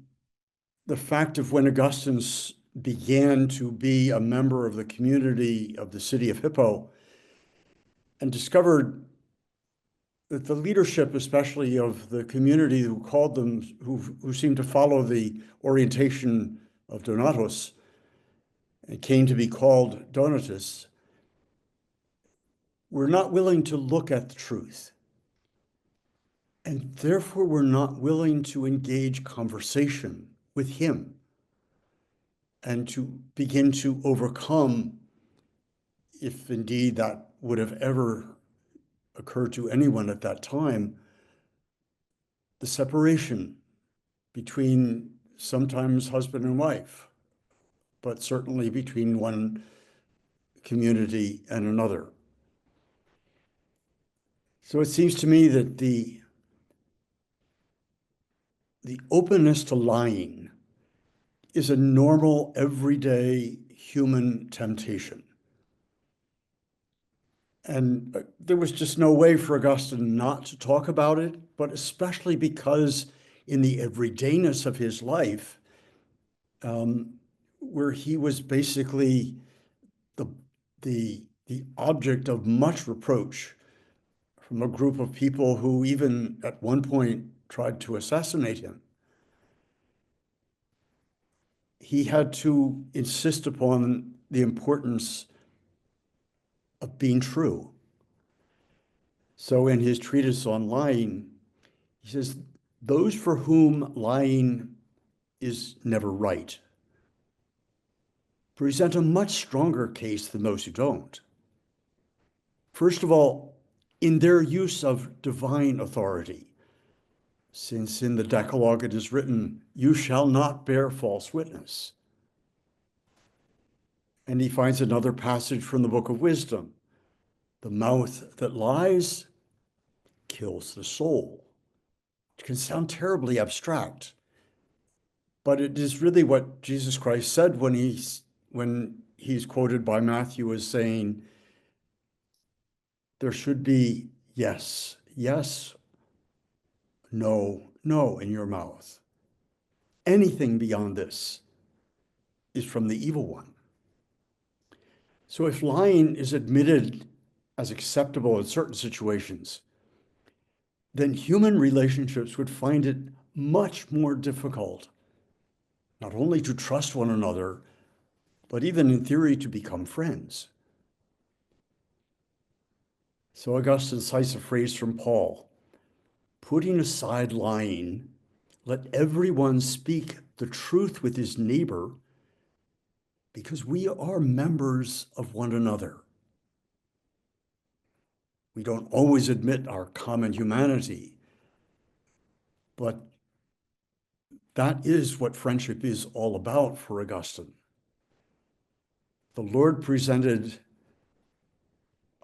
E: fact of when Augustine began to be a member of the community of the city of Hippo and discovered that the leadership, especially of the community who called them, who seemed to follow the orientation of Donatus and came to be called Donatists, were not willing to look at the truth. And therefore were not willing to engage conversation with him and to begin to overcome, if indeed that would have ever occurred to anyone at that time, the separation between sometimes husband and wife, but certainly between one community and another. So it seems to me that the openness to lying is a normal, everyday human temptation. And there was just no way for Augustine not to talk about it, but especially because in the everydayness of his life, where he was basically the object of much reproach from a group of people who even at one point tried to assassinate him. He had to insist upon the importance of being true. So in his treatise on lying, he says, those for whom lying is never right present a much stronger case than those who don't. First of all, in their use of divine authority, since in the Decalogue it is written, you shall not bear false witness. And he finds another passage from the Book of Wisdom. The mouth that lies kills the soul. It can sound terribly abstract, but it is really what Jesus Christ said when he's quoted by Matthew as saying, there should be yes, yes, no, no in your mouth. Anything beyond this is from the evil one. So if lying is admitted as acceptable in certain situations, then human relationships would find it much more difficult, not only to trust one another, but even in theory to become friends. So Augustine cites a phrase from Paul, putting aside lying, let everyone speak the truth with his neighbor, because we are members of one another. We don't always admit our common humanity, but that is what friendship is all about for Augustine. The Lord presented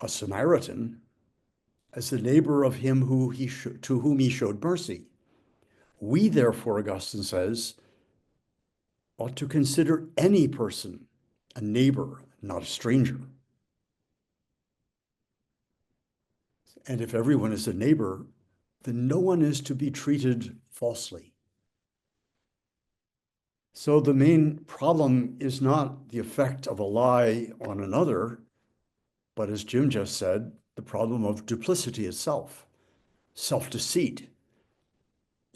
E: a Samaritan as the neighbor of him to whom he showed mercy. We, therefore, Augustine says, ought to consider any person a neighbor, not a stranger. And if everyone is a neighbor, then no one is to be treated falsely. So the main problem is not the effect of a lie on another, but as Jim just said, the problem of duplicity itself. Self-deceit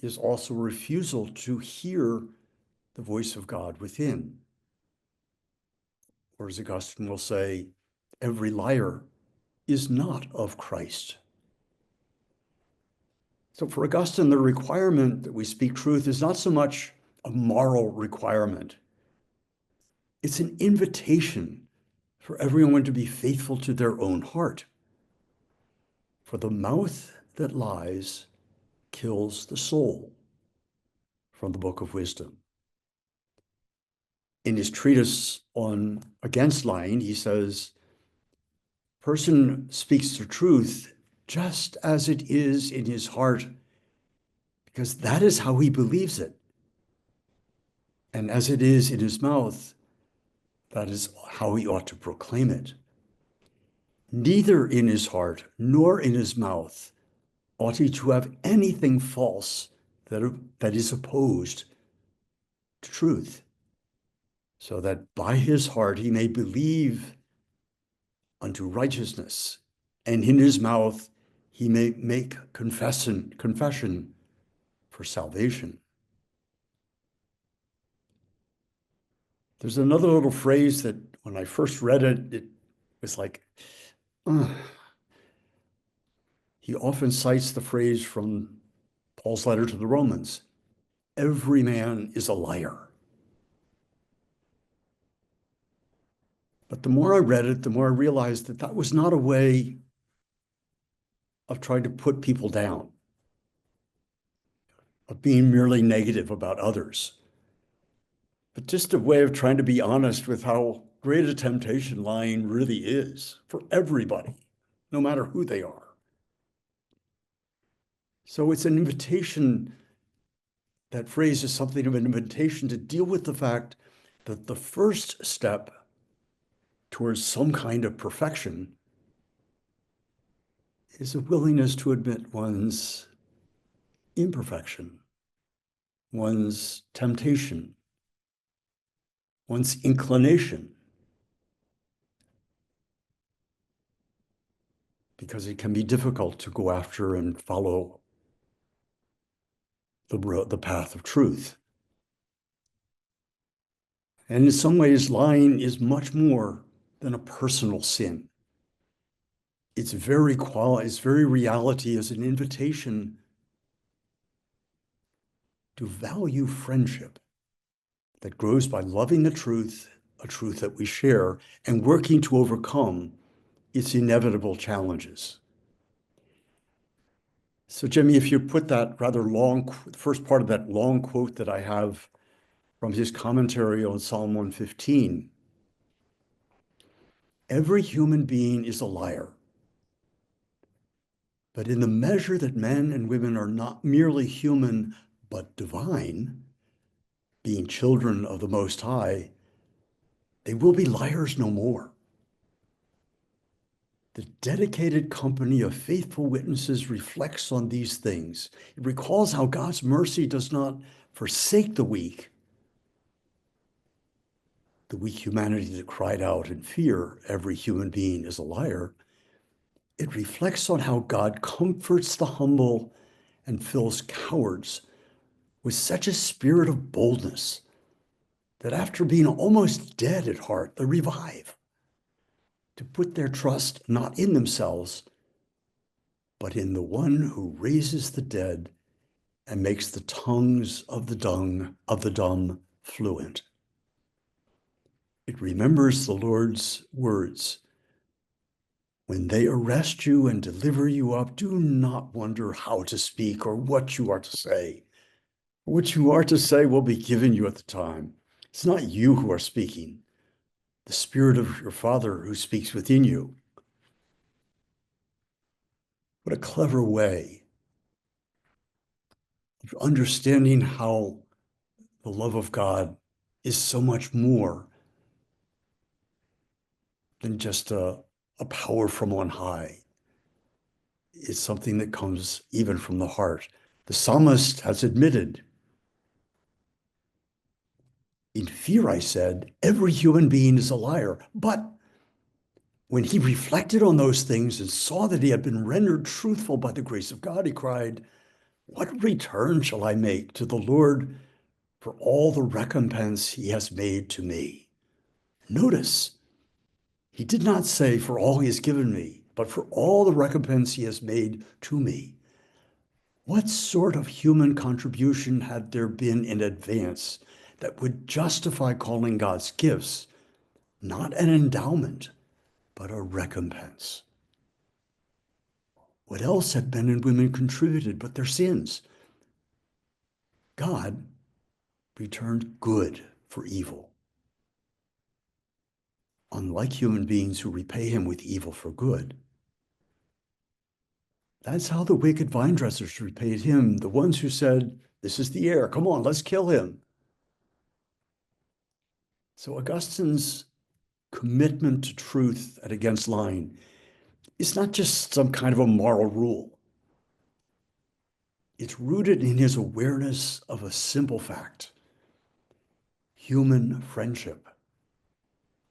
E: is also refusal to hear the voice of God within. Or as Augustine will say, every liar is not of Christ. So for Augustine, the requirement that we speak truth is not so much a moral requirement. It's an invitation for everyone to be faithful to their own heart. For the mouth that lies kills the soul, from the Book of Wisdom. In his treatise on against lying, he says, person speaks the truth just as it is in his heart, because that is how he believes it. And as it is in his mouth, that is how he ought to proclaim it. Neither in his heart nor in his mouth ought he to have anything false that is opposed to truth, so that by his heart he may believe unto righteousness, and in his mouth he may make confession for salvation. There's another little phrase that when I first read it, it was like, He often cites the phrase from Paul's letter to the Romans, every man is a liar. But the more I read it, the more I realized that that was not a way of trying to put people down, of being merely negative about others, but just a way of trying to be honest with how great a temptation lying really is for everybody, no matter who they are. So it's an invitation, that phrase is something of an invitation to deal with the fact that the first step towards some kind of perfection is a willingness to admit one's imperfection, one's temptation, one's inclination, because it can be difficult to go after and follow the path of truth. And in some ways, lying is much more than a personal sin. Its very reality is an invitation to value friendship that grows by loving the truth, a truth that we share, and working to overcome its inevitable challenges. So, Jimmy, if you put that rather long, first part of that long quote that I have from his commentary on Psalm 115, every human being is a liar. But in the measure that men and women are not merely human, but divine, being children of the Most High, they will be liars no more. The dedicated company of faithful witnesses reflects on these things. It recalls how God's mercy does not forsake the weak humanity that cried out in fear, every human being is a liar. It reflects on how God comforts the humble and fills cowards with such a spirit of boldness that after being almost dead at heart, they revive to put their trust not in themselves, but in the one who raises the dead and makes the tongues of the dumb fluent. It remembers the Lord's words. When they arrest you and deliver you up, do not wonder how to speak or what you are to say. What you are to say will be given you at the time. It's not you who are speaking, the Spirit of your Father who speaks within you. What a clever way of understanding how the love of God is so much more than just a power from on high. It's something that comes even from the heart. The psalmist has admitted, in fear, I said, every human being is a liar. But when he reflected on those things and saw that he had been rendered truthful by the grace of God, he cried, what return shall I make to the Lord for all the recompense he has made to me? Notice, he did not say for all he has given me, but for all the recompense he has made to me. What sort of human contribution had there been in advance that would justify calling God's gifts not an endowment, but a recompense? What else had men and women contributed but their sins? God returned good for evil. Unlike human beings who repay him with evil for good. That's how the wicked vine dressers repaid him, the ones who said, this is the heir, come on, let's kill him. So Augustine's commitment to truth and against lying is not just some kind of a moral rule. It's rooted in his awareness of a simple fact: human friendship.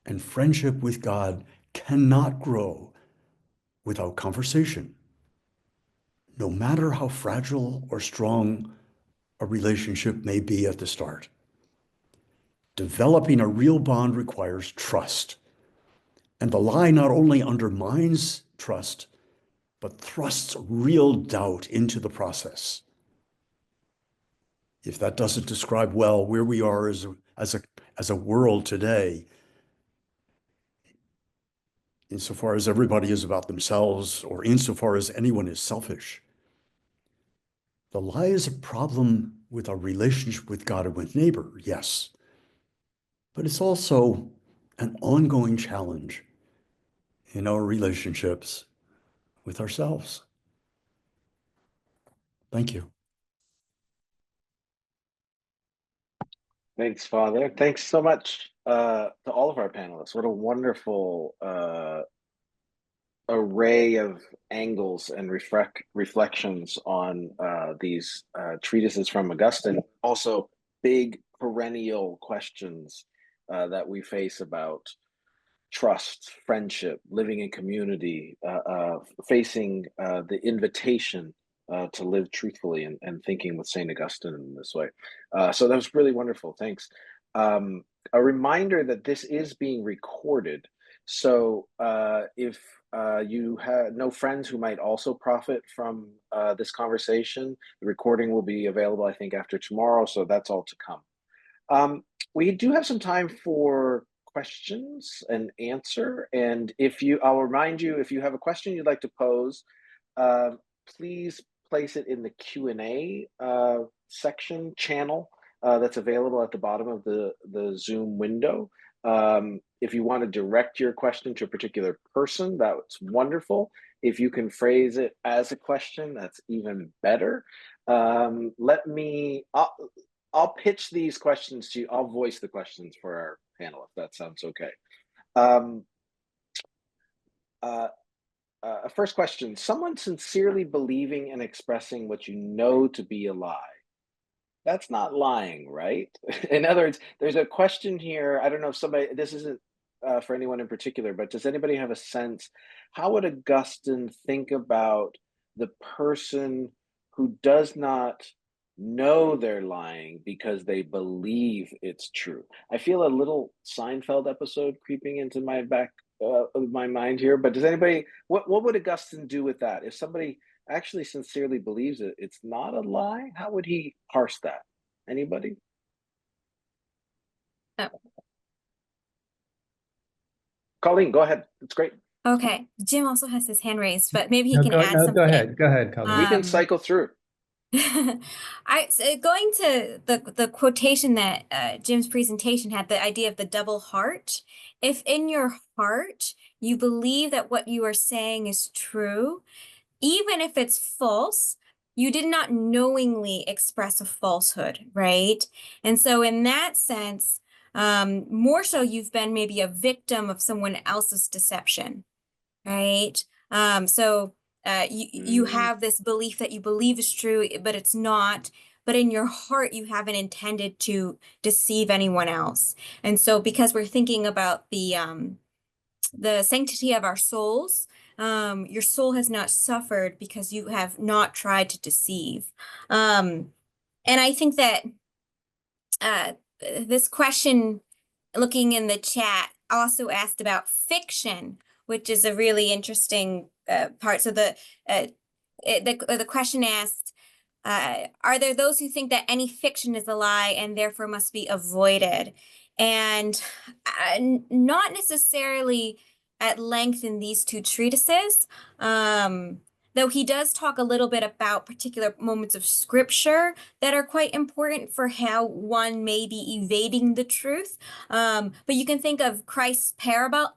E: And friendship with God cannot grow without conversation, no matter how fragile or strong a relationship may be at the start. Developing a real bond requires trust. And the lie not only undermines trust, but thrusts real doubt into the process. If that doesn't describe well where we are as a world today, insofar as everybody is about themselves or insofar as anyone is selfish, the lie is a problem with our relationship with God and with neighbor, yes, but it's also an ongoing challenge in our relationships with ourselves. Thank you.
A: Thanks, Father. Thanks so much to all of our panelists. What a wonderful array of angles and reflections on these treatises from Augustine. Also, big perennial questions that we face about trust, friendship, living in community, facing the invitation to live truthfully, and thinking with Saint Augustine in this way. So that was really wonderful. Thanks. A reminder that this is being recorded. So if you know friends who might also profit from this conversation, the recording will be available, I think, after tomorrow. So that's all to come. We do have some time for questions and answer. And I'll remind you, if you have a question you'd like to pose, please place it in the Q&A section channel that's available at the bottom of the Zoom window. If you want to direct your question to a particular person, that's wonderful. If you can phrase it as a question, that's even better. I'll pitch these questions to you. I'll voice the questions for our panel, if that sounds okay. First question: someone sincerely believing and expressing what you know to be a lie. That's not lying, right? In other words, there's a question here. I don't know if this isn't for anyone in particular, but does anybody have a sense? How would Augustine think about the person who does not know they're lying because they believe it's true? I feel a little Seinfeld episode creeping into my back of my mind here, but does anybody, what would Augustine do with that? If somebody actually sincerely believes it's not a lie, how would he parse that? Anybody?
B: Oh.
A: Colleen, go ahead. It's great.
B: Okay. Jim also has his hand raised, but maybe he can add something.
D: Go ahead, Colleen.
A: We can cycle through.
B: Going to the quotation that Jim's presentation had, the idea of the double heart. If in your heart you believe that what you are saying is true, even if it's false, you did not knowingly express a falsehood, right? And so in that sense, more so you've been maybe a victim of someone else's deception, right? You have this belief that you believe is true, but it's not. But in your heart, you haven't intended to deceive anyone else. And so because we're thinking about the sanctity of our souls, your soul has not suffered because you have not tried to deceive. And I think that this question, looking in the chat, also asked about fiction, which is a really interesting part. So the question asked, are there those who think that any fiction is a lie and therefore must be avoided? And not necessarily at length in these two treatises, though he does talk a little bit about particular moments of scripture that are quite important for how one may be evading the truth. But you can think of Christ's parables.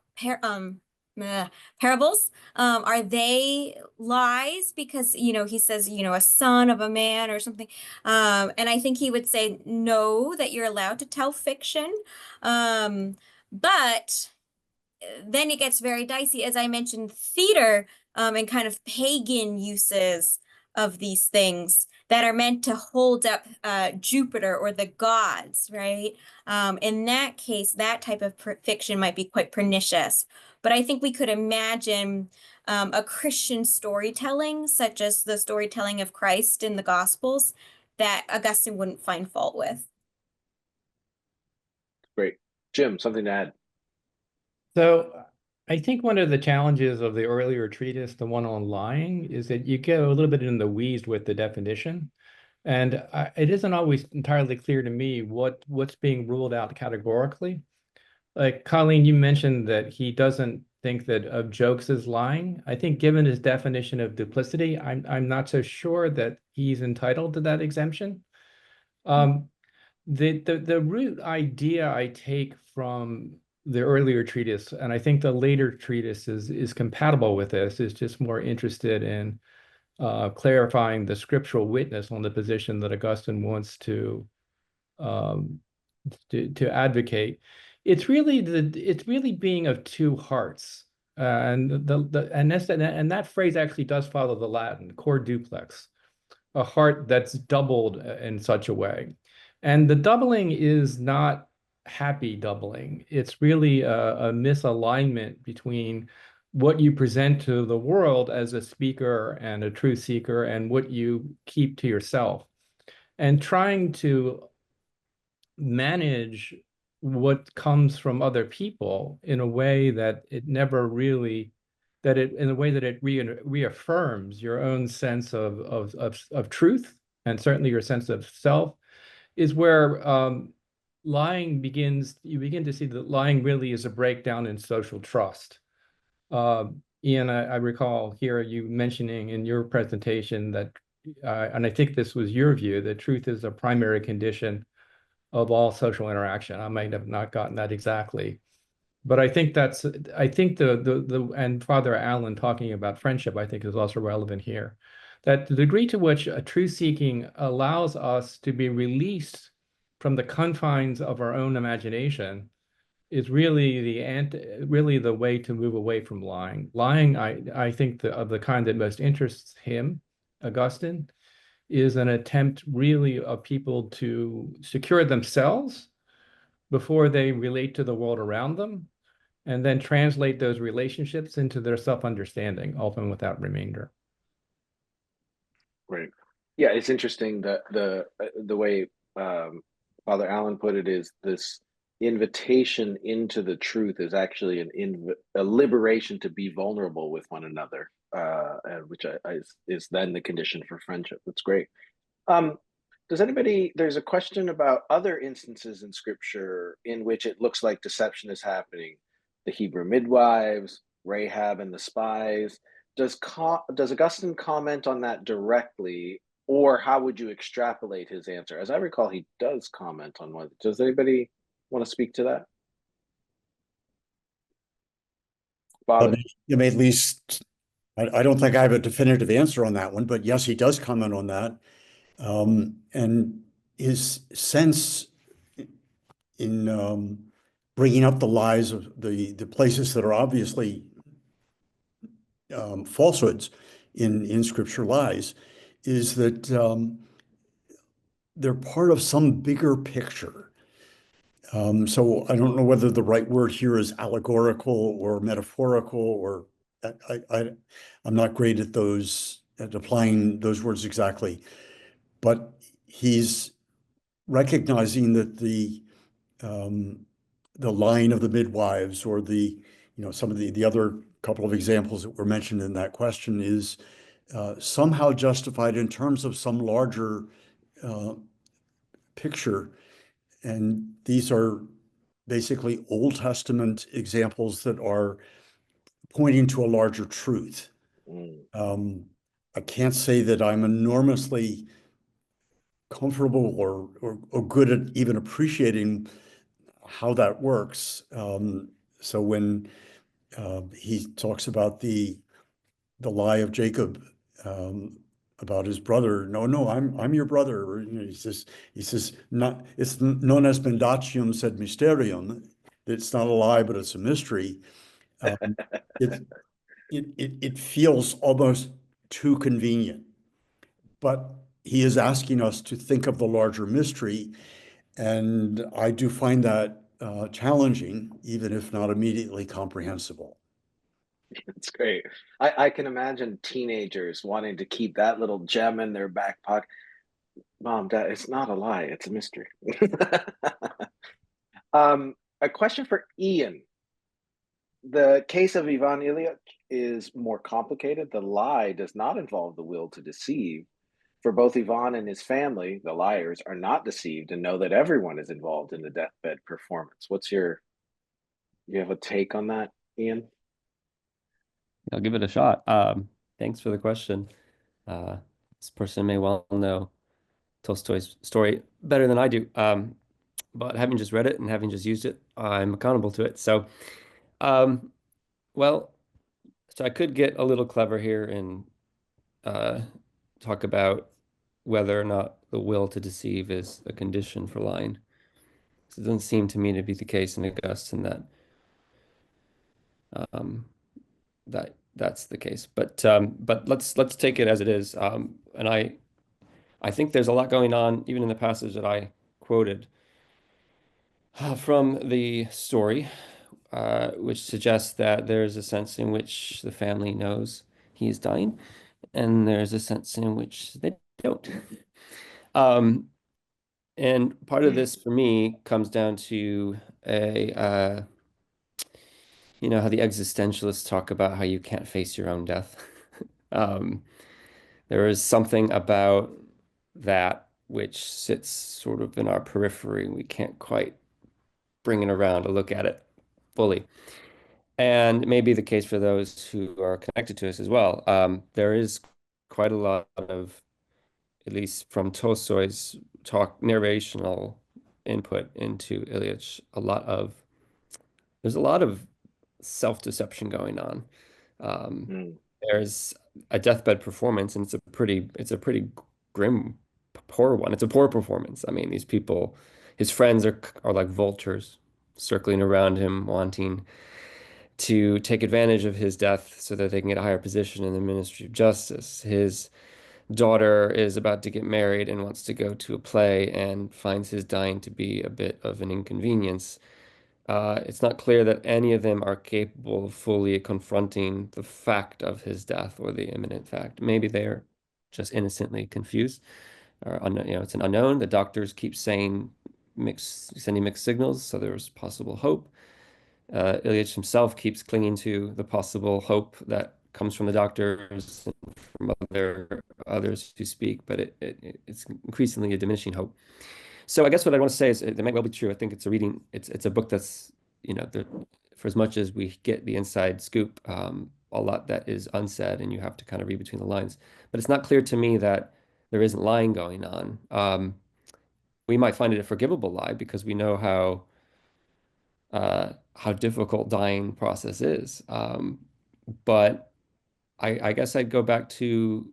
B: Are they lies? Because, he says, a son of a man or something. And I think he would say, no, that you're allowed to tell fiction. But then it gets very dicey. As I mentioned, theater and kind of pagan uses of these things that are meant to hold up Jupiter or the gods, right? In that case, that type of fiction might be quite pernicious. But I think we could imagine a Christian storytelling, such as the storytelling of Christ in the Gospels, that Augustine wouldn't find fault with.
A: Great. Jim, something to add?
D: So I think one of the challenges of the earlier treatise, the one on lying, is that you get a little bit in the weeds with the definition. And it isn't always entirely clear to me what's being ruled out categorically. Like Colleen, you mentioned that he doesn't think that of jokes is lying. I think given his definition of duplicity, I'm not so sure that he's entitled to that exemption. The root idea I take from the earlier treatise, and I think the later treatise is compatible with this, is just more interested in clarifying the scriptural witness on the position that Augustine wants to advocate. It's really being of two hearts. And that phrase actually does follow the Latin, cor duplex, a heart that's doubled in such a way. And the doubling is not happy doubling. It's really a misalignment between what you present to the world as a speaker and a truth seeker and what you keep to yourself. And trying to manage what comes from other people in a way that it never really in a way that it reaffirms your own sense of truth and certainly your sense of self is where lying begins. You begin to see that lying really is a breakdown in social trust. Ian, I recall here you mentioning in your presentation that, and I think this was your view, that truth is a primary condition of all social interaction. I might have not gotten that exactly, but I think and Father Allen talking about friendship, I think is also relevant here. That the degree to which a truth seeking allows us to be released from the confines of our own imagination is really the way to move away from lying. Lying, I think of the kind that most interests him, Augustine, is an attempt really of people to secure themselves before they relate to the world around them, and then translate those relationships into their self-understanding, often without remainder.
A: Right. Yeah, it's interesting that the way Father Allen put it is this invitation into the truth is actually a liberation to be vulnerable with one another, which is then the condition for friendship. That's great. There's a question about other instances in scripture in which it looks like deception is happening. The Hebrew midwives, Rahab and the spies. Does Augustine comment on that directly, or how would you extrapolate his answer? As I recall, he does comment on one. Does anybody want to speak to that? Father?
E: You may at least, I don't think I have a definitive answer on that one, but yes, he does comment on that. And his sense in bringing up the lies of the places that are obviously falsehoods in scripture, lies, is that they're part of some bigger picture. So I don't know whether the right word here is allegorical or metaphorical, or I'm not great at applying those words exactly, but he's recognizing that the line of the midwives, or some of the other couple of examples that were mentioned in that question, is somehow justified in terms of some larger picture. And these are basically Old Testament examples that are pointing to a larger truth. I can't say that I'm enormously comfortable or good at even appreciating how that works. So when he talks about the lie of Jacob about his brother, no, I'm your brother. He says not. It's known as mendacium sed mysterium. It's not a lie, but it's a mystery. It feels almost too convenient, but he is asking us to think of the larger mystery, and I do find that challenging, even if not immediately comprehensible.
A: That's great. I can imagine teenagers wanting to keep that little gem in their back pocket. Mom, Dad, it's not a lie, it's a mystery. A question for Ian. The case of Ivan Ilyich is more complicated. The lie does not involve the will to deceive. For both Ivan and his family, the liars are not deceived and know that everyone is involved in the deathbed performance. You have a take on that, Ian?
C: I'll give it a shot. Thanks for the question. This person may well know Tolstoy's story better than I do. But having just read it and having just used it, I'm accountable to it. So, well, so I could get a little clever here and talk about whether or not the will to deceive is a condition for lying. It doesn't seem to me to be the case in Augustine that that's the case. But let's take it as it is. And I think there's a lot going on, even in the passage that I quoted from the story, which suggests that there's a sense in which the family knows he is dying, and there's a sense in which they don't. And part of this for me comes down to how the existentialists talk about how you can't face your own death. There is something about that which sits sort of in our periphery. We can't quite bring it around to look at it fully. And it may be the case for those who are connected to us as well. There is quite a lot of, at least from Tolstoy's narrational input into Ilyich, there's a lot of self-deception going on. There's a deathbed performance, and it's a pretty grim, poor one. It's a poor performance. I mean, these people, his friends are like vultures circling around him, wanting to take advantage of his death so that they can get a higher position in the Ministry of Justice. His daughter is about to get married and wants to go to a play and finds his dying to be a bit of an inconvenience. It's not clear that any of them are capable of fully confronting the fact of his death or the imminent fact. Maybe they're just innocently confused, or it's an unknown. The doctors keep sending mixed signals, so there's possible hope. Ilyich himself keeps clinging to the possible hope that comes from the doctors and from others who speak, but it's increasingly a diminishing hope. So I guess what I want to say is it might well be true. I think it's a book that's, for as much as we get the inside scoop, a lot that is unsaid, and you have to kind of read between the lines. But it's not clear to me that there isn't lying going on. We might find it a forgivable lie because we know how difficult dying process is. But I guess I'd go back to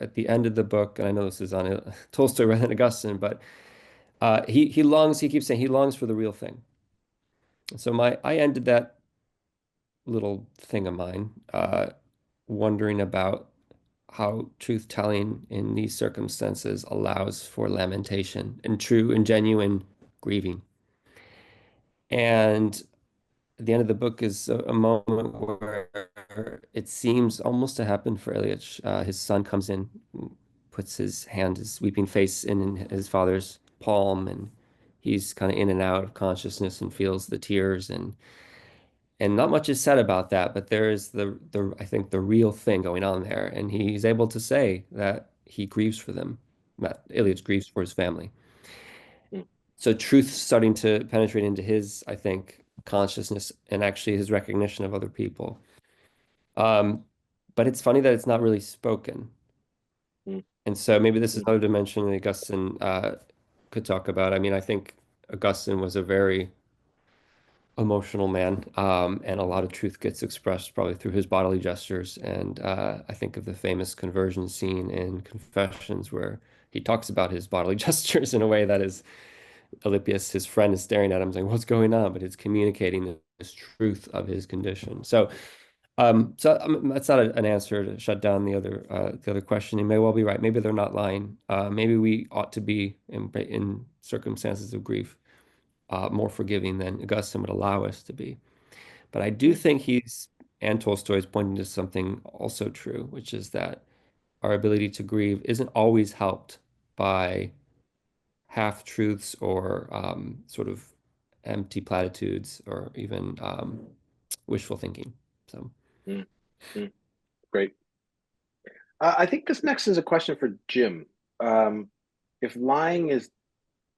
C: at the end of the book, and I know this is on Tolstoy rather than Augustine, but he keeps saying he longs for the real thing. So I ended that little thing of mine, wondering about how truth-telling in these circumstances allows for lamentation and true and genuine grieving. And at the end of the book is a moment where it seems almost to happen for Ilyich. His son comes in, puts his weeping face in his father's palm, and he's kind of in and out of consciousness and feels the tears, and not much is said about that, but there is I think the real thing going on there, and he's able to say that he grieves for them, that Ilyich grieves for his family. So truth starting to penetrate into his, I think, consciousness and actually his recognition of other people. But it's funny that it's not really spoken. And so maybe this is another dimension that Augustine could talk about. I mean, I think Augustine was a very emotional man, and a lot of truth gets expressed probably through his bodily gestures. And I think of the famous conversion scene in Confessions where he talks about his bodily gestures in a way that is Alypius, his friend, is staring at him saying, what's going on? But it's communicating this truth of his condition. So that's not an answer to shut down the other question. You may well be right. Maybe they're not lying. Maybe we ought to be in circumstances of grief more forgiving than Augustine would allow us to be. But I do think and Tolstoy is pointing to something also true, which is that our ability to grieve isn't always helped by half-truths or sort of empty platitudes or even wishful thinking. So,
A: Great. I think this next is a question for Jim. If lying is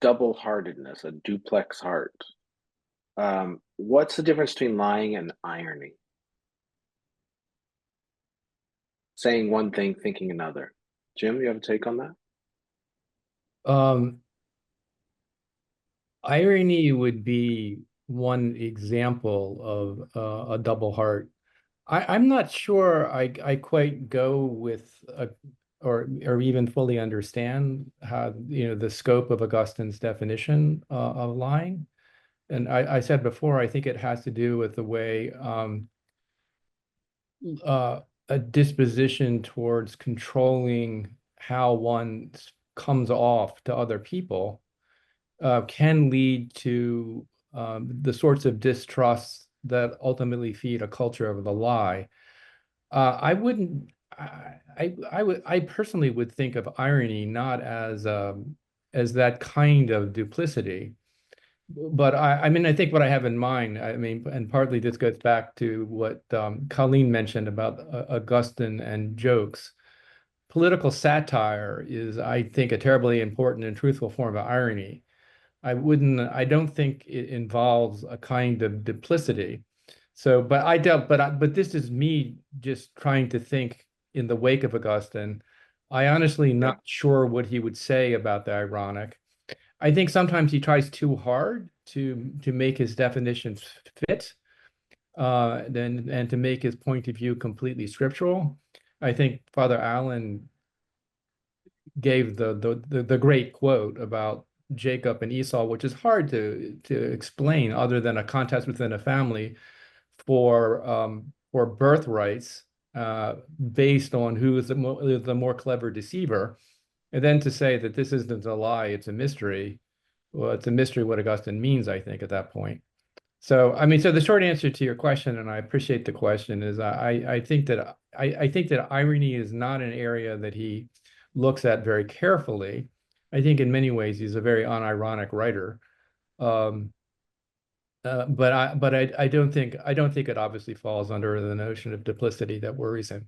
A: double-heartedness, a duplex heart, what's the difference between lying and irony? Saying one thing, thinking another. Jim, you have a take on that?
D: Irony would be one example of a double heart. I'm not sure I quite go with or even fully understand how the scope of Augustine's definition of lying. And I said before, I think it has to do with the way a disposition towards controlling how one comes off to other people can lead to the sorts of distrusts that ultimately feed a culture of the lie. I wouldn't. I personally would think of irony not as that kind of duplicity. But I mean, I think what I have in mind, I mean, and partly this goes back to what Colleen mentioned about Augustine and jokes. Political satire is, I think, a terribly important and truthful form of irony. I don't think it involves a kind of duplicity. So, but this is me just trying to think in the wake of Augustine. I honestly not sure what he would say about the ironic. I think sometimes he tries too hard to make his definitions fit, and to make his point of view completely scriptural. I think Father Allen gave the great quote about Jacob and Esau, which is hard to explain other than a contest within a family for birthrights based on who is the more clever deceiver. And then to say that this isn't a lie, it's a mystery. Well, it's a mystery what Augustine means, I think, at that point. So, I mean, so the short answer to your question, and I appreciate the question, is I think that I think that irony is not an area that he looks at very carefully. I think in many ways he's a very unironic writer. But I don't think it obviously falls under the notion of duplicity that worries him.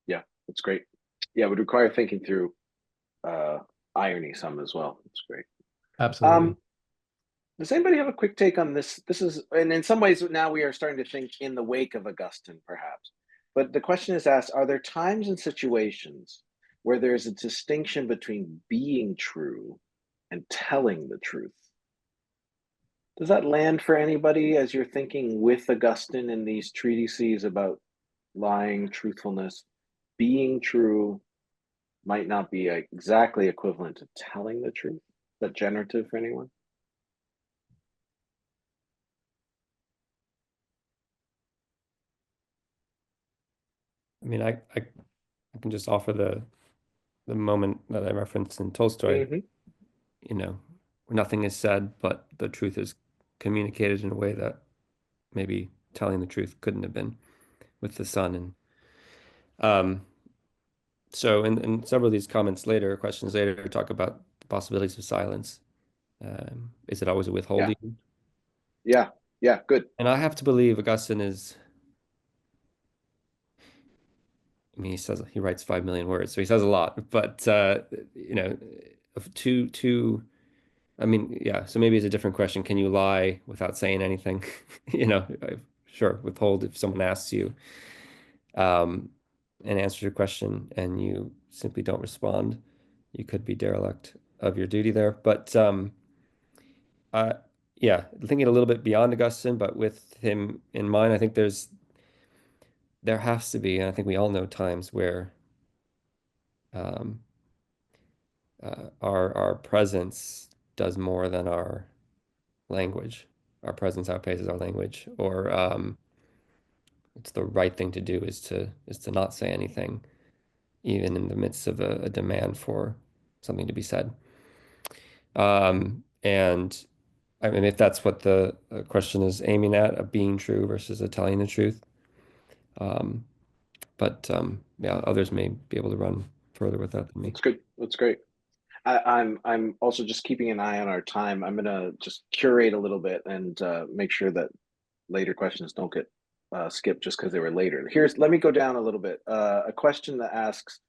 A: Yeah, that's great. Yeah, it would require thinking through irony some as well. It's great.
D: Absolutely.
A: Does anybody have a quick take on this? This is, and in some ways now we are starting to think in the wake of Augustine, perhaps. But the question is asked, are there times and situations where there's a distinction between being true and telling the truth? Does that land for anybody as you're thinking with Augustine in these treatises about lying, truthfulness? Being true might not be exactly equivalent to telling the truth. Is that generative for anyone?
C: I mean, I can just offer the moment that I referenced in Tolstoy, you know, where nothing is said, but the truth is communicated in a way that maybe telling the truth couldn't have been, with the son. And so in several of these comments later, questions later, talk about the possibilities of silence. Is it always a withholding?
A: Yeah, good.
C: And I have to believe Augustine is, I mean, he writes 5 million words, so he says a lot, but you know, I mean, yeah, so maybe it's a different question. Can you lie without saying anything? You know, sure, withhold if someone asks you and answers your question and you simply don't respond. You could be derelict of your duty there. But yeah, thinking a little bit beyond Augustine, but with him in mind, I think there has to be, and I think we all know times where our presence does more than our language. Our presence outpaces our language, or it's the right thing to do is to not say anything, even in the midst of a demand for something to be said. And I mean, if that's what the question is aiming at, of being true versus telling the truth. But yeah, others may be able to run further with that than me.
A: That's good. That's great. I'm also just keeping an eye on our time. I'm gonna just curate a little bit and make sure that later questions don't get skipped just because they were later. Let me go down a little bit. A question that asks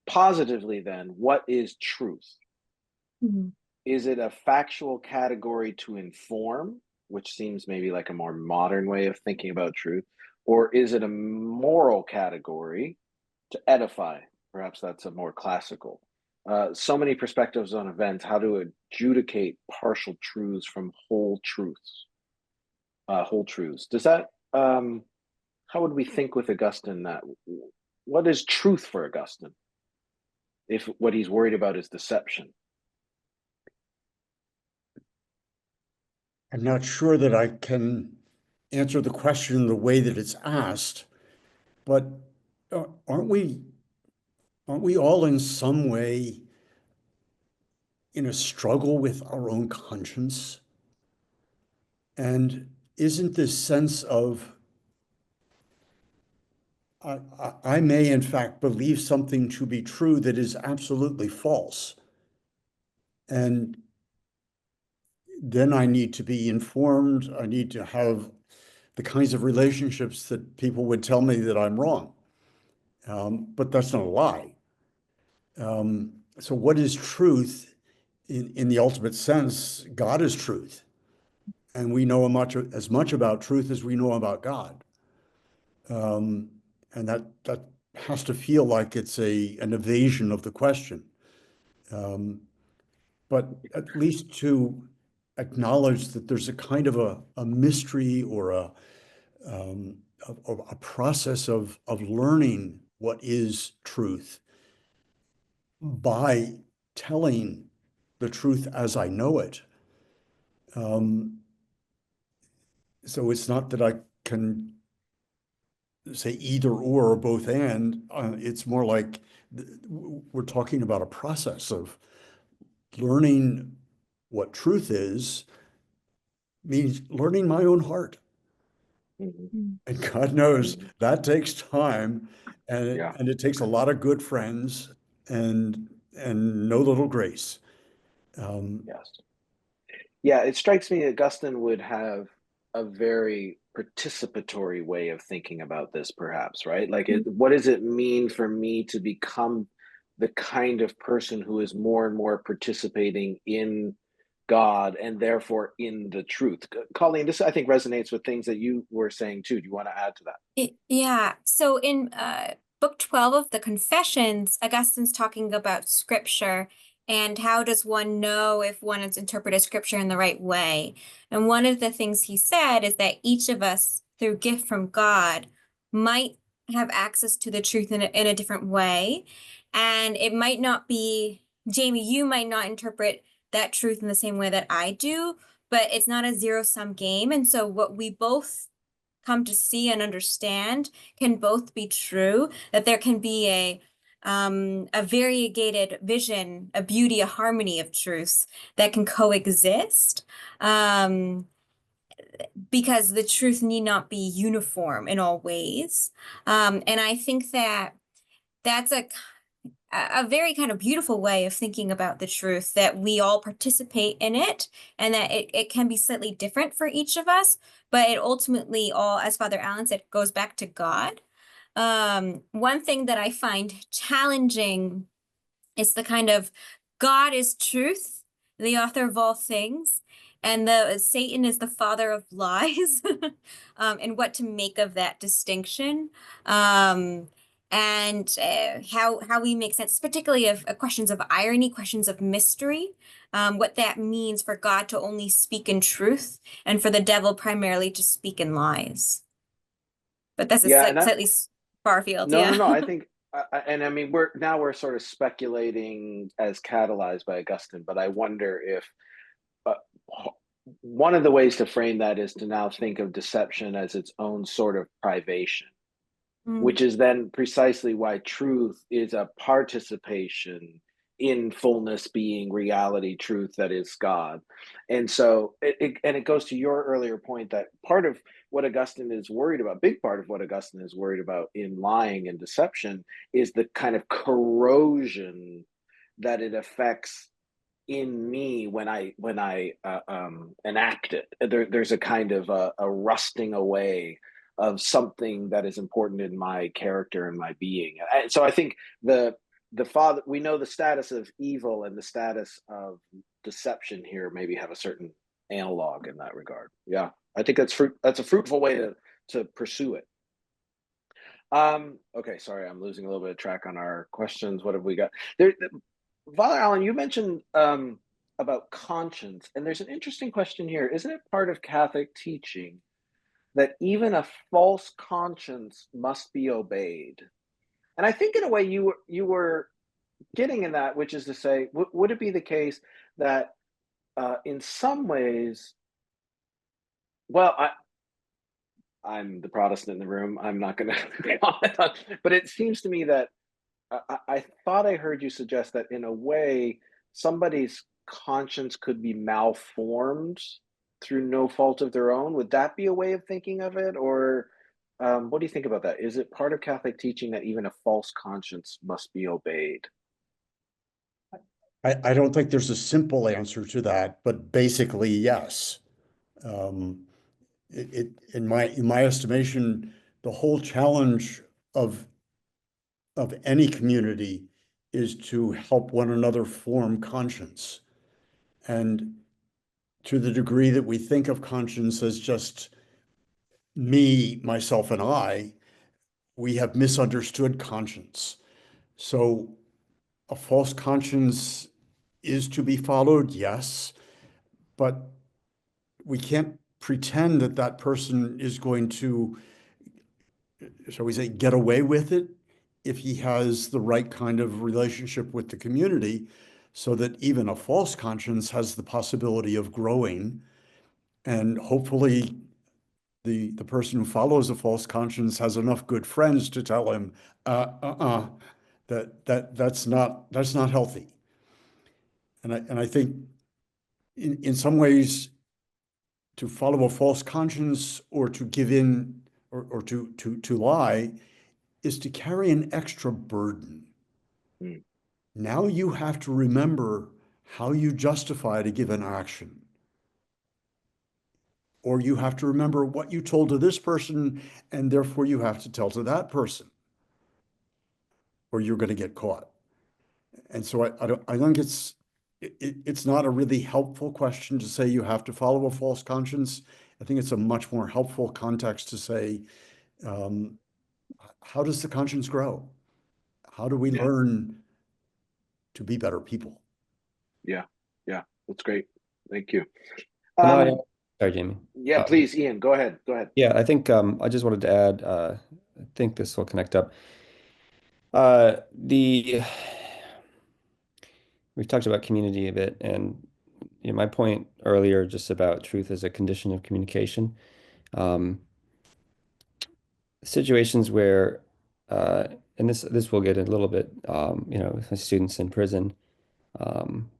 A: positively then, what is truth? Is it a factual category to inform, which seems maybe like a more modern way of thinking about truth, or is it a moral category to edify? Perhaps that's a more classical. So many perspectives on events, how to adjudicate partial truths from whole truths. Whole truths. Does that, how would we think with Augustine that, what is truth for Augustine if what he's worried about is deception?
E: I'm not sure that I can answer the question the way that it's asked, but aren't we all in some way in a struggle with our own conscience? And isn't this sense of, I may in fact believe something to be true that is absolutely false. And then I need to be informed. I need to have the kinds of relationships that people would tell me that I'm wrong. But that's not a lie. So what is truth? In the ultimate sense, God is truth. And we know as much about truth as we know about God. And that has to feel like it's an evasion of the question. But at least to acknowledge that there's a kind of a mystery or a process of learning what is truth by telling the truth as I know it. So it's not that I can say either or both and. It's more like we're talking about a process of learning what truth is, means learning my own heart.
A: Mhm.
E: And God knows that takes time, and
A: Yeah.
E: it takes a lot of good friends and no little grace.
A: Yes. Yeah, it strikes me Augustine would have a very participatory way of thinking about this, perhaps, right? Like, what does it mean for me to become the kind of person who is more and more participating in God and therefore in the truth? Colleen, this I think resonates with things that you were saying too. Do you want to add to that?
B: Yeah. So in book 12 of the Confessions, Augustine's talking about scripture and how does one know if one has interpreted scripture in the right way. And one of the things he said is that each of us, through gift from God, might have access to the truth in a different way. And it might not be, Jamie, you might not interpret that truth in the same way that I do, but it's not a zero-sum game. And so what we both come to see and understand can both be true, that there can be a variegated vision, a beauty, a harmony of truths that can coexist, because the truth need not be uniform in all ways. And I think that that's a very kind of beautiful way of thinking about the truth, that we all participate in it and that it can be slightly different for each of us, but it ultimately all, as Father Allen said, goes back to God. One thing that I find challenging is the kind of God is truth, the author of all things, and the Satan is the father of lies, and what to make of that distinction. And how we make sense, particularly of questions of irony, questions of mystery, what that means for God to only speak in truth and for the devil primarily to speak in lies. But that's a
A: Yeah, and
B: slightly far field,
A: no, no,
B: yeah.
A: no. I think, and I mean, we're sort of speculating as catalyzed by Augustine, but I wonder if uh, one of the ways to frame that is to now think of deception as its own sort of privation, which is then precisely why truth is a participation in fullness being reality, truth that is God. And so it goes to your earlier point that part of what Augustine is worried about, big part of what Augustine is worried about in lying and deception, is the kind of corrosion that it affects in me when I enact it. There's a kind of a rusting away of something that is important in my character and my being. And so I think the father, we know the status of evil and the status of deception here maybe have a certain analog in that regard. Yeah, I think that's a fruitful way to pursue it. Okay, sorry, I'm losing a little bit of track on our questions. What have we got there? Father Allen, you mentioned about conscience, and there's an interesting question here. Isn't it part of Catholic teaching that even a false conscience must be obeyed? And I think in a way you were getting in that, which is to say, would it be the case that in some ways, well, I'm the Protestant in the room. I'm not going to comment on, but it seems to me that I thought I heard you suggest that in a way, somebody's conscience could be malformed through no fault of their own. Would that be a way of thinking of it? Or what do you think about that? Is it part of Catholic teaching that even a false conscience must be obeyed?
E: I don't think there's a simple answer to that, but basically, yes. In my estimation, the whole challenge of any community is to help one another form conscience. And to the degree that we think of conscience as just me, myself, and I, we have misunderstood conscience. So a false conscience is to be followed, yes, but we can't pretend that that person is going to, shall we say, get away with it if he has the right kind of relationship with the community, so that even a false conscience has the possibility of growing. And hopefully the person who follows a false conscience has enough good friends to tell him, that's not healthy. And I think in some ways, to follow a false conscience or to give in or to lie is to carry an extra burden.
A: Mm.
E: Now you have to remember how you justified a given action. Or you have to remember what you told to this person, and therefore you have to tell to that person, or you're going to get caught. And so I think it's not a really helpful question to say you have to follow a false conscience. I think it's a much more helpful context to say, how does the conscience grow? How do we
A: Yeah.
E: learn to be better people?
A: Yeah. Yeah. That's great. Thank you.
C: Can I,
A: Um,
C: sorry, Jamie.
A: yeah, please, Ian, go ahead. Go ahead.
C: Yeah, I think I just wanted to add, I think this will connect up. The we've talked about community a bit, and my point earlier just about truth as a condition of communication. Um, situations where, and this will get a little bit, with students in prison, um,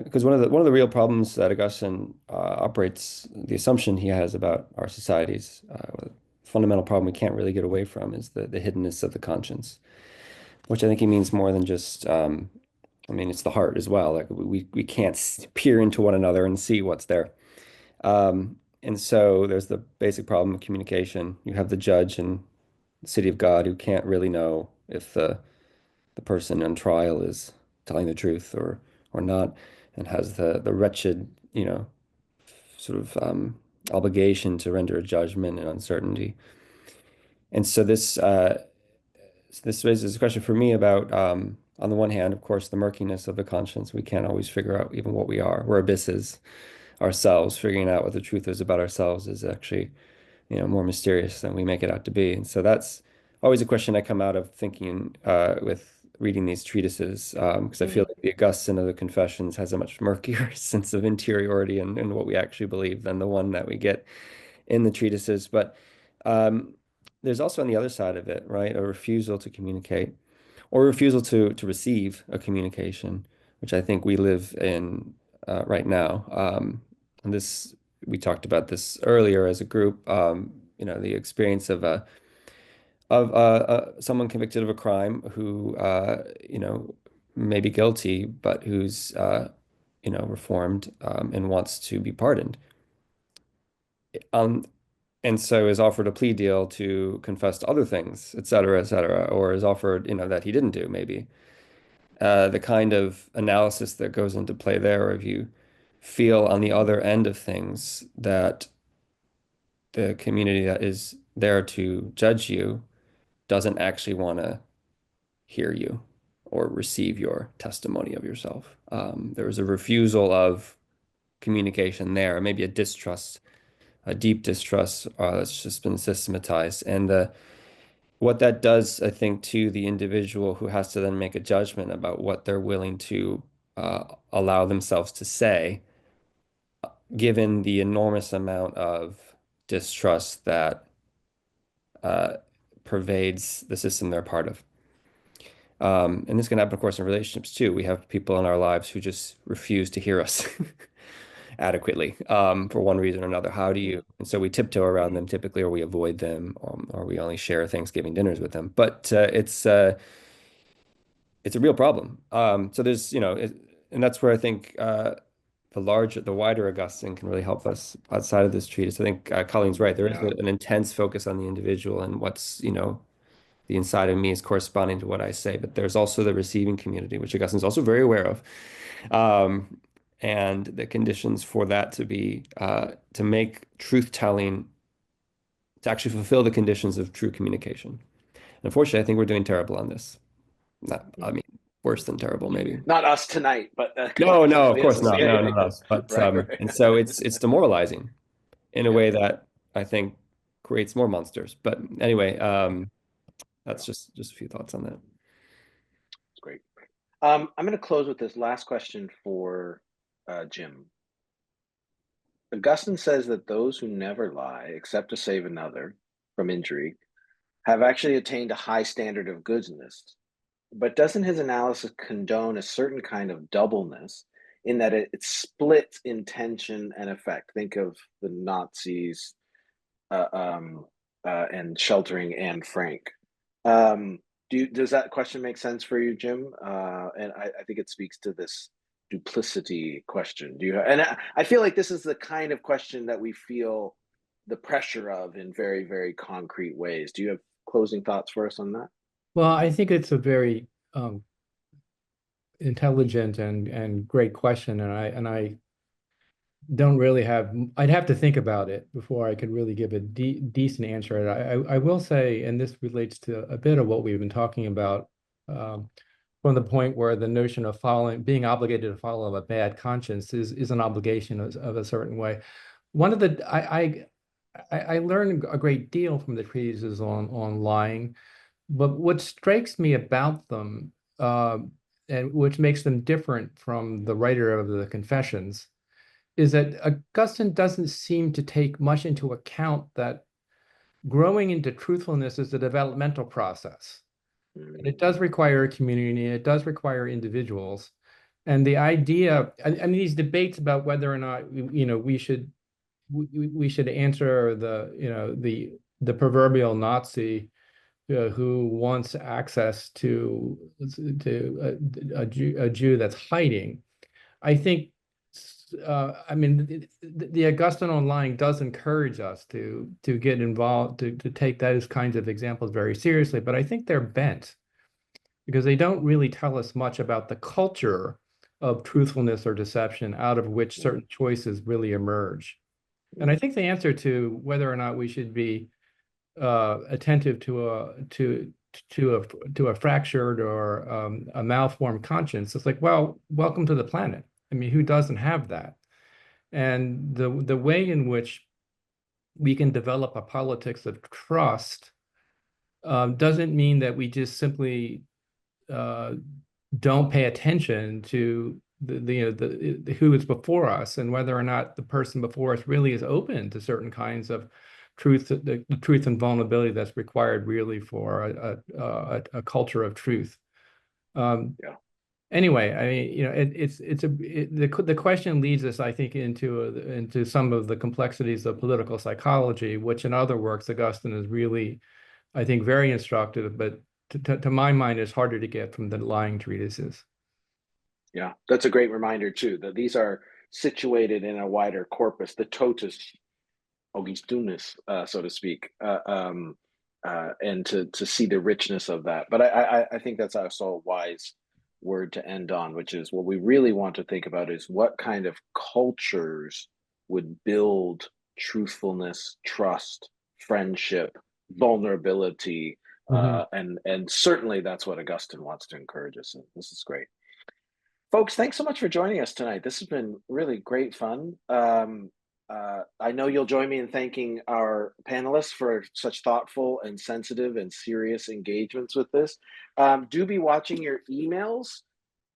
C: because one of the real problems that Augustine operates, the assumption he has about our societies, fundamental problem we can't really get away from is the hiddenness of the conscience, which I think he means more than just, I mean, it's the heart as well. Like we can't peer into one another and see what's there. And so there's the basic problem of communication. You have the judge in the city of God who can't really know if the person on trial is telling the truth or not, and has the wretched, sort of obligation to render a judgment and uncertainty. And so this raises a question for me about, on the one hand, of course, the murkiness of the conscience. We can't always figure out even what we are. We're abysses ourselves. Figuring out what the truth is about ourselves is actually, more mysterious than we make it out to be. And so that's always a question I come out of thinking with reading these treatises, because I feel like the Augustine of the Confessions has a much murkier sense of interiority and what we actually believe than the one that we get in the treatises. But there's also on the other side of it, right, a refusal to communicate or refusal to receive a communication, which I think we live in right now. And this, we talked about this earlier as a group, the experience of someone convicted of a crime who, may be guilty, but who's, reformed and wants to be pardoned. Um, and so is offered a plea deal to confess to other things, et cetera, or is offered, that he didn't do, maybe. The kind of analysis that goes into play there, if you feel on the other end of things that the community that is there to judge you doesn't actually want to hear you or receive your testimony of yourself. There was a refusal of communication there, maybe a distrust, a deep distrust that's just been systematized. And what that does, I think, to the individual who has to then make a judgment about what they're willing to allow themselves to say, given the enormous amount of distrust that pervades the system they're part of. And this can happen, of course, in relationships too. We have people in our lives who just refuse to hear us adequately for one reason or another. How do you? And so we tiptoe around them typically, or we avoid them, or we only share Thanksgiving dinners with them. But it's a real problem. So there's, and that's where I think the wider Augustine can really help us outside of this treatise. I think Colleen's right. There is an intense focus on the individual and what's, the inside of me is corresponding to what I say. But there's also the receiving community, which Augustine's also very aware of. And the conditions for that to be, to make truth-telling, to actually fulfill the conditions of true communication. And unfortunately, I think we're doing terrible on this. I mean, worse than terrible, maybe.
A: Not us tonight, but
C: no, of course not. No, not us. But
A: right.
C: And so it's demoralizing in a way that I think creates more monsters. But anyway, that's just a few thoughts on that.
A: That's great. I'm going to close with this last question for Jim. Augustine says that those who never lie, except to save another from injury, have actually attained a high standard of goodness. But doesn't his analysis condone a certain kind of doubleness in that it splits intention and effect? Think of the Nazis and sheltering Anne Frank. Does that question make sense for you, Jim? And I think it speaks to this duplicity question. And I feel like this is the kind of question that we feel the pressure of in very, very concrete ways. Do you have closing thoughts for us on that?
D: Well, I think it's a very intelligent and great question, and I don't really have. I'd have to think about it before I could really give a decent answer. I will say, and this relates to a bit of what we've been talking about, from the point where the notion of being obligated to follow a bad conscience is an obligation of a certain way. One of the I learned a great deal from the treatises on lying. But what strikes me about them, and which makes them different from the writer of the Confessions, is that Augustine doesn't seem to take much into account that growing into truthfulness is a developmental process. And it does require a community, it does require individuals. And the idea, I mean, these debates about whether or not we should answer the proverbial Nazi who wants access to a Jew that's hiding. I think, I mean, the Augustine on lying does encourage us to get involved, to take those kinds of examples very seriously, but I think they're bent because they don't really tell us much about the culture of truthfulness or deception out of which certain choices really emerge. And I think the answer to whether or not we should be attentive to a fractured or a malformed conscience, it's like, well, welcome to the planet. I mean, who doesn't have that? And the way in which we can develop a politics of trust doesn't mean that we just simply don't pay attention to the who is before us and whether or not the person before us really is open to certain kinds of truth, the truth and vulnerability that's required really for a culture of truth. Anyway, I mean, the question leads us, I think, into some of the complexities of political psychology, which in other works Augustine is really, I think, very instructive, but to my mind is harder to get from the lying treatises.
A: Yeah, that's a great reminder too, that these are situated in a wider corpus, the totus Augustinus, so to speak, and to see the richness of that. But I think that's also a wise word to end on, which is what we really want to think about is what kind of cultures would build truthfulness, trust, friendship, vulnerability, and certainly that's what Augustine wants to encourage us in. This is great. Folks, thanks so much for joining us tonight. This has been really great fun. I know you'll join me in thanking our panelists for such thoughtful and sensitive and serious engagements with this. Do be watching your emails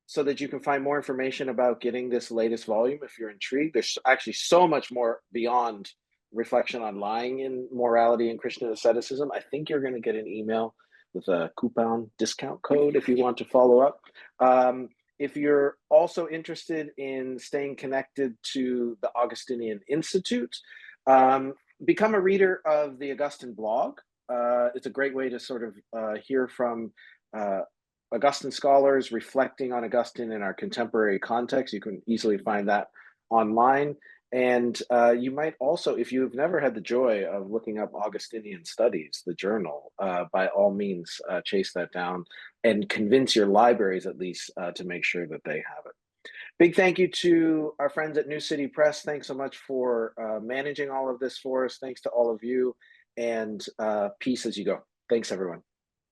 A: so that you can find more information about getting this latest volume if you're intrigued. There's actually so much more beyond reflection on lying in Morality and Christian Asceticism. I think you're going to get an email with a coupon discount code if you want to follow up. If you're also interested in staying connected to the Augustinian Institute, become a reader of the Augustine blog. It's a great way to sort of hear from Augustine scholars reflecting on Augustine in our contemporary context. You can easily find that online. And you might also, if you've never had the joy of looking up Augustinian Studies, the journal, by all means, chase that down and convince your libraries at least to make sure that they have it. Big thank you to our friends at New City Press. Thanks so much for managing all of this for us. Thanks to all of you, and peace as you go. Thanks, everyone.